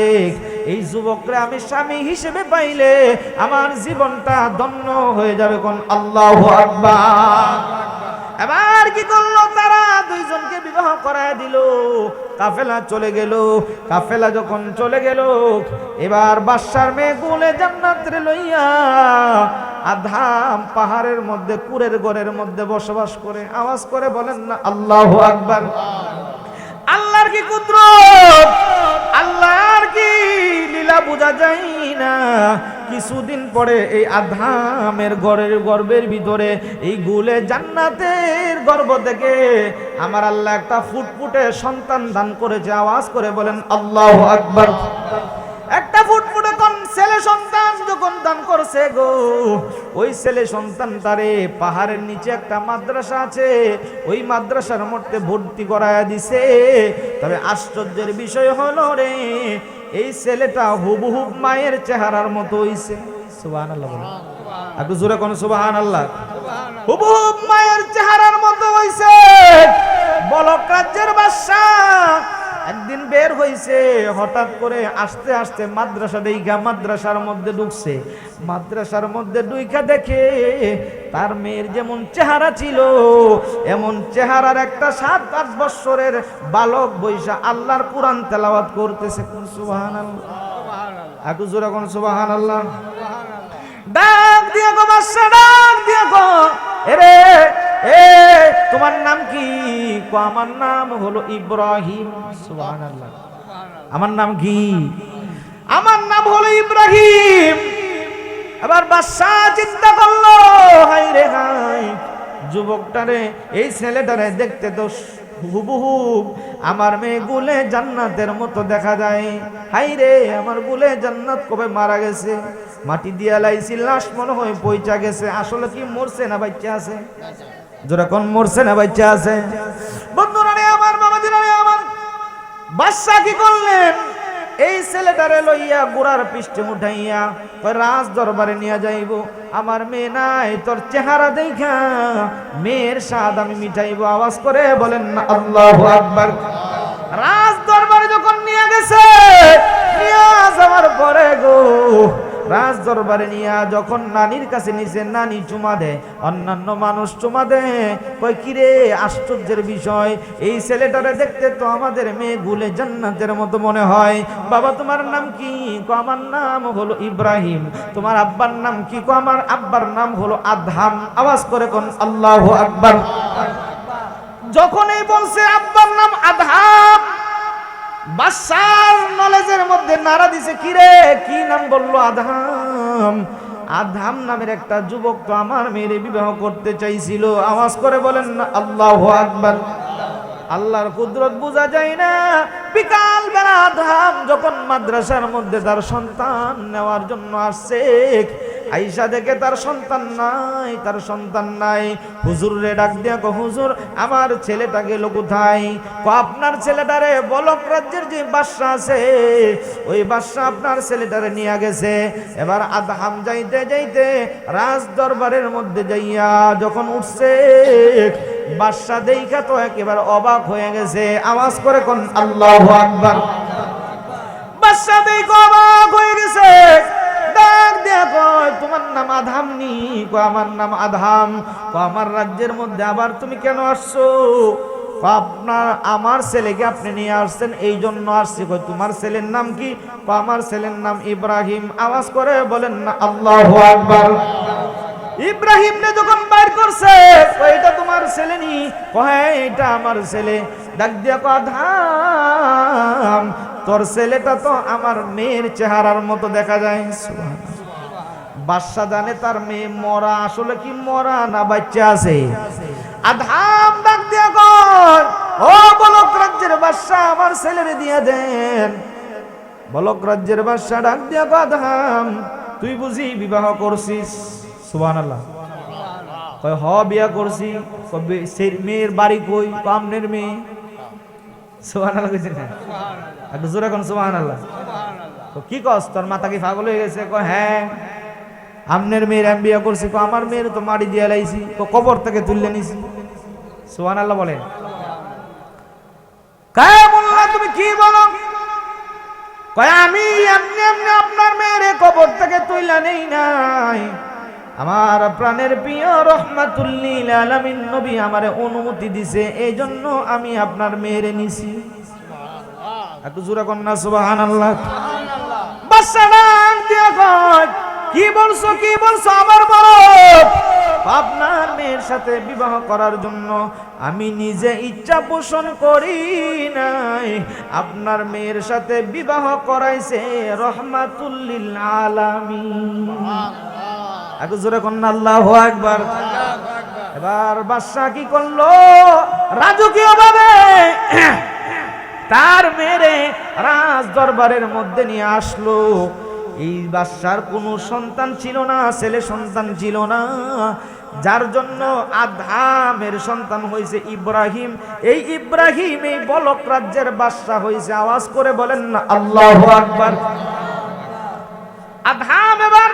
এই যুবকরে আমি স্বামী হিসেবে পাইলে আমার জীবনটা ধন্য হয়ে যাবে। কোন আল্লাহু আকবার। এবার কি করলো? তারা 2 জনকে বিবাহ করায় দিল। কাফেলা চলে গেল। কাফেলা যখন চলে গেল, এবার বাদশার মেয়ে গুলে জান্নাত রে লইয়া আধাম পাহাড়ের মধ্যে কুরের ঘরের মধ্যে বসবাস করে। আওয়াজ করে বলেন না আল্লাহু আকবার। আল্লাহর কি কুদরত, আল্লাহর কি লীলা বোঝা যায় না। কিছুদিন পরে এই আধামের গর্ভের ভিতরে এই গুলে জান্নাতের গর্ভ থেকে আমার আল্লাহ একটা ফুটফুটে সন্তান দান করেছে। আওয়াজ করে বলেন আল্লাহু আকবার। একটা ফুটফুটে কোন ছেলে সন্তান যখন দান করছে গো, ওই ছেলে সন্তান তারে পাহাড়ের নিচে একটা মাদ্রাসা আছে, ওই মাদ্রাসার মধ্যে ভর্তি করায়া দিছে। তবে আশ্চর্যের বিষয় হলো রে, এই ছেলেটা হুবহুব মায়ের চেহারার মতো হইছে। সুবহানাল্লাহ বলেন, একটু জোরে কোন সুবহানাল্লাহ। হুবহুব মায়ের চেহারার মতো হইছে। বলক রাজ্যের বাদশা একদিন বের হইছে, হঠাৎ করে আস্তে আস্তে মাদ্রাসা দেখা মাদ্রাসার মধ্যে ঢুকছে। মাদ্রাসার মধ্যে ঢুইকা দেখে তার মেয়ের যেমন চেহারা ছিল, এমন চেহারার একটা 7-8 বছরের বালক বৈশা আল্লাহর কোরআন তেলাওয়াত করতেছে। সুবহানাল্লাহ, একটু জোরে কোন সুবহানাল্লাহ। ডাক দিয়া গো বাদশা, ডাক দিয়া গো, এরে এ তোমার নাম কি? কো আমার নাম হলো ইব্রাহিম। সুবহানাল্লাহ, আমার নাম কি? আমার নাম হলো ইব্রাহিম। এবার বাদশা চিন্তা করলো, হাই রে হাই, যুবকটারে এই ছেলেটারে দেখতে তো হুবহুব আমার মেয়ে গুলে জান্নাতের মতো দেখা যায়। হাই রে, আমার গুলে জান্নাত কবে মারা গেছে, মাটি দিয়া লাইছি, লাশ মনে হয় পয়চা গেছে। আসলে কি মরছে না বাচ্চা আছে? যখন মরছে না বাচ্চা আছে? বন্ধুরা রে আমার, বাবাজিরা রে আমার, বাদশা কি করলেন? এই ছেলেটারে লইয়া গোড়ার পৃষ্ঠে উঠাইয়া রাজ দরবারে নিয়ে যাইব। আমার মেয়ে নাই, তোর চেহারা দেখা মেয়ের স্বাদ আমি মিটাইব। আওয়াজ করে বলেন না আল্লাহু আকবার। রাজ দরবারে যখন নিয়ে গেছে, নিয়ে যাওয়ার পরে গো, রাজ দরবারে নিয়ে যখন নানির কাছে নিছে, নানি চুমা দেয়, অন্যান্য মানুষ চুমা দেয়। কই কিরে, আশ্চর্যের বিষয়, এই ছেলেটারে দেখতে তো আমাদের মেয়ে গুলে জান্নাতের মতো মনে হয়। বাবা তোমার নাম কি? কো আমার নাম হলো ইব্রাহিম। তোমার আব্বার নাম কি? কো আমার আব্বার নাম হলো আদহাম। আওয়াজ করে কোন আল্লাহু আকবার। যখন এই বলছে আব্বার নাম আদহাম, বাদশার নলেজের মধ্যে নাড়া দিছে, কিরে কি নাম বললো? আদহাম। আদহাম নামের একটা যুবক তো আমার মেয়ের বিবাহ করতে চাইছিল। আওয়াজ করে বলেন না আল্লাহু আকবার। আল্লাহর কুদরত বোঝা যায় না। বিকাল বেলা আদহাম যখন মাদ্রাসার মধ্যে তার সন্তান নেওয়ার জন্য আসছে, আইসা দেখে তার সন্তান নাই, তার সন্তান নাই। হুজুর রে ডাক দিয়া কো, হুজুর আমার ছেলেটা গেল কোথায়? কো আপনার ছেলেটারে বলক রাজ্যের যে বাদশা আছে, ওই বাদশা আপনার ছেলেটারে নিয়ে গেছে। এবার আদহাম যাইতে যাইতে রাজ দরবারের মধ্যে যাইয়া যখন উঠছে, বাদশা দেখা তো একেবারে অবাক হয়ে গেছে। আওয়াজ করে কোন আল্লাহু আকবার। বাদশা দেখে অবাক হয়ে গেছে। ডাক দিয়া কয়, তোমার নাম আদহাম নি? কো আমার নাম আদহাম। কো আমার রাজ্যের মধ্যে আবার তুমি কেন আসছো? কো আপনার আমার ছেলেকে আপনি নিয়ে আসছেন, এই জন্য আসছি। কই তোমার ছেলের নাম কি? কো আমার ছেলের নাম ইব্রাহিম। আওয়াজ করে বলেন না আল্লাহু আকবার। ইব্রাহিম নে যখন বাইর করছে, এটা তোমার ছেলে নি? কো হ্যাঁ এটা আমার ছেলে। ডাক দিয়া কো, আদহাম তোর ছেলেটা তো আমার মেয়ের চেহারার মতো দেখা যায়। বাদশা জানে তার মেয়ে মরা, আসলে কি মরা না বাচ্চা আছে? আদহাম ডাক দিয়া কয়, ও বলক রাজ্যের বাদশা, আমার ছেলেরে দিয়ে দেন। বলক রাজ্যের বাদশা ডাক দিয়া কয়, আদহাম তুই বুঝি বিবাহ করছিস? সুবহানাল্লাহ। কয় হ বিয়া করছি। কবে সেই মেয়ের বাড়ি কই? কামনের মেয়ে। সুবহানাল্লাহ কইছেন না? একটু জোরে কোন সুবহানাল্লাহ। কি কস, তোর মাথা কি পাগল হয়ে গেছে? কয় হ্যাঁ আমনের মেয়ের আমি বিয়া করছি। কো আমার মেয়ের তো মাটি দিয়ে লাইছি, কবর থেকে তুললে নিছি। সুবহানাল্লাহ বলে। কয় মোল্লা তুমি কি বলো? কয় আমি এমনি এমনি আপনার মেয়ের কবর থেকে তুইলা নেই নাই, আমার প্রাণের প্রিয় রহমাতুল লিল আলামিন নবী আমারে অনুমতি দিছে, এই জন্য আমি আপনার মেয়েরে নিছি। একটু জোরে কোন না সুবহানাল্লাহ। বাদশা ডাক দিয়া কয়, কি বলছো কি বলছো আবার বলো। আপনার মেয়ের সাথে বিবাহ করার জন্য আমি নিজে ইচ্ছা পোষণ করি নাই, আপনার মেয়ের সাথে বিবাহ করাইছে রহমাতুল লিল আলামিন। একটু জোরে কোন আল্লাহু আকবার। এবার বাদশা কি করলো, রাজকীয় ভাবে তার মেরে রাজ দরবারের মধ্যে নিয়ে আসলো। এই বাদশার কোনো সন্তান ছিল না, ছেলে সন্তান ছিল না, যার জন্য আদহামের সন্তান হয়েছে ইব্রাহিম। এই ইব্রাহিম এই বলক রাজ্যের বাদশা হয়েছে। আওয়াজ করে বলেন না আল্লাহু আকবার। আদহাম এবার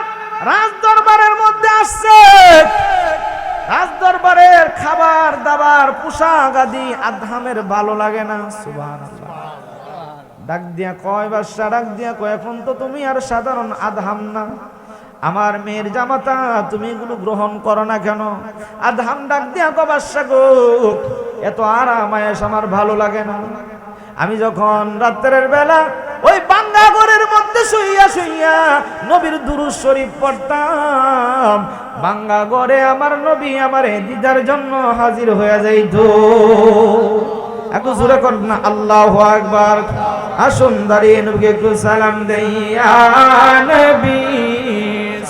রাজ দরবারের মধ্যে আসছে। রাজ দরবারের খাবার দাবার পোশাক আদি আদহামের ভালো লাগে না। সুবহানাল্লাহ। ডাক দিয়া কয় বাদশা, ডাক দিয়া কয় এখন তো তুমি আর সাধারণ আদহাম না, আমার মেয়ের জামাতা, তুমি এগুলো গ্রহণ করো না কেন? আদহাম ডাক দিয়া কয় বাদশা গো, এত আরাম আয়েশ আমার ভালো লাগে না। আমি যখন রাত্রের বেলা ওই বাঙ্গা ঘরের মধ্যে শুইয়া শুইয়া নবীর দুরূদ শরীফ পড়তাম, বাঙ্গা ঘরে আমার নবী আমার দিদার জন্য হাজির হয়ে যাইতো। একটু জোরে কর না আল্লাহু আকবার। আসুন দাঁড়িয়ে নবীকে একটু সালাম দেই। ইয়া নবী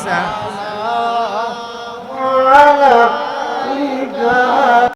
সাল্লাল্লাহু আলাইহি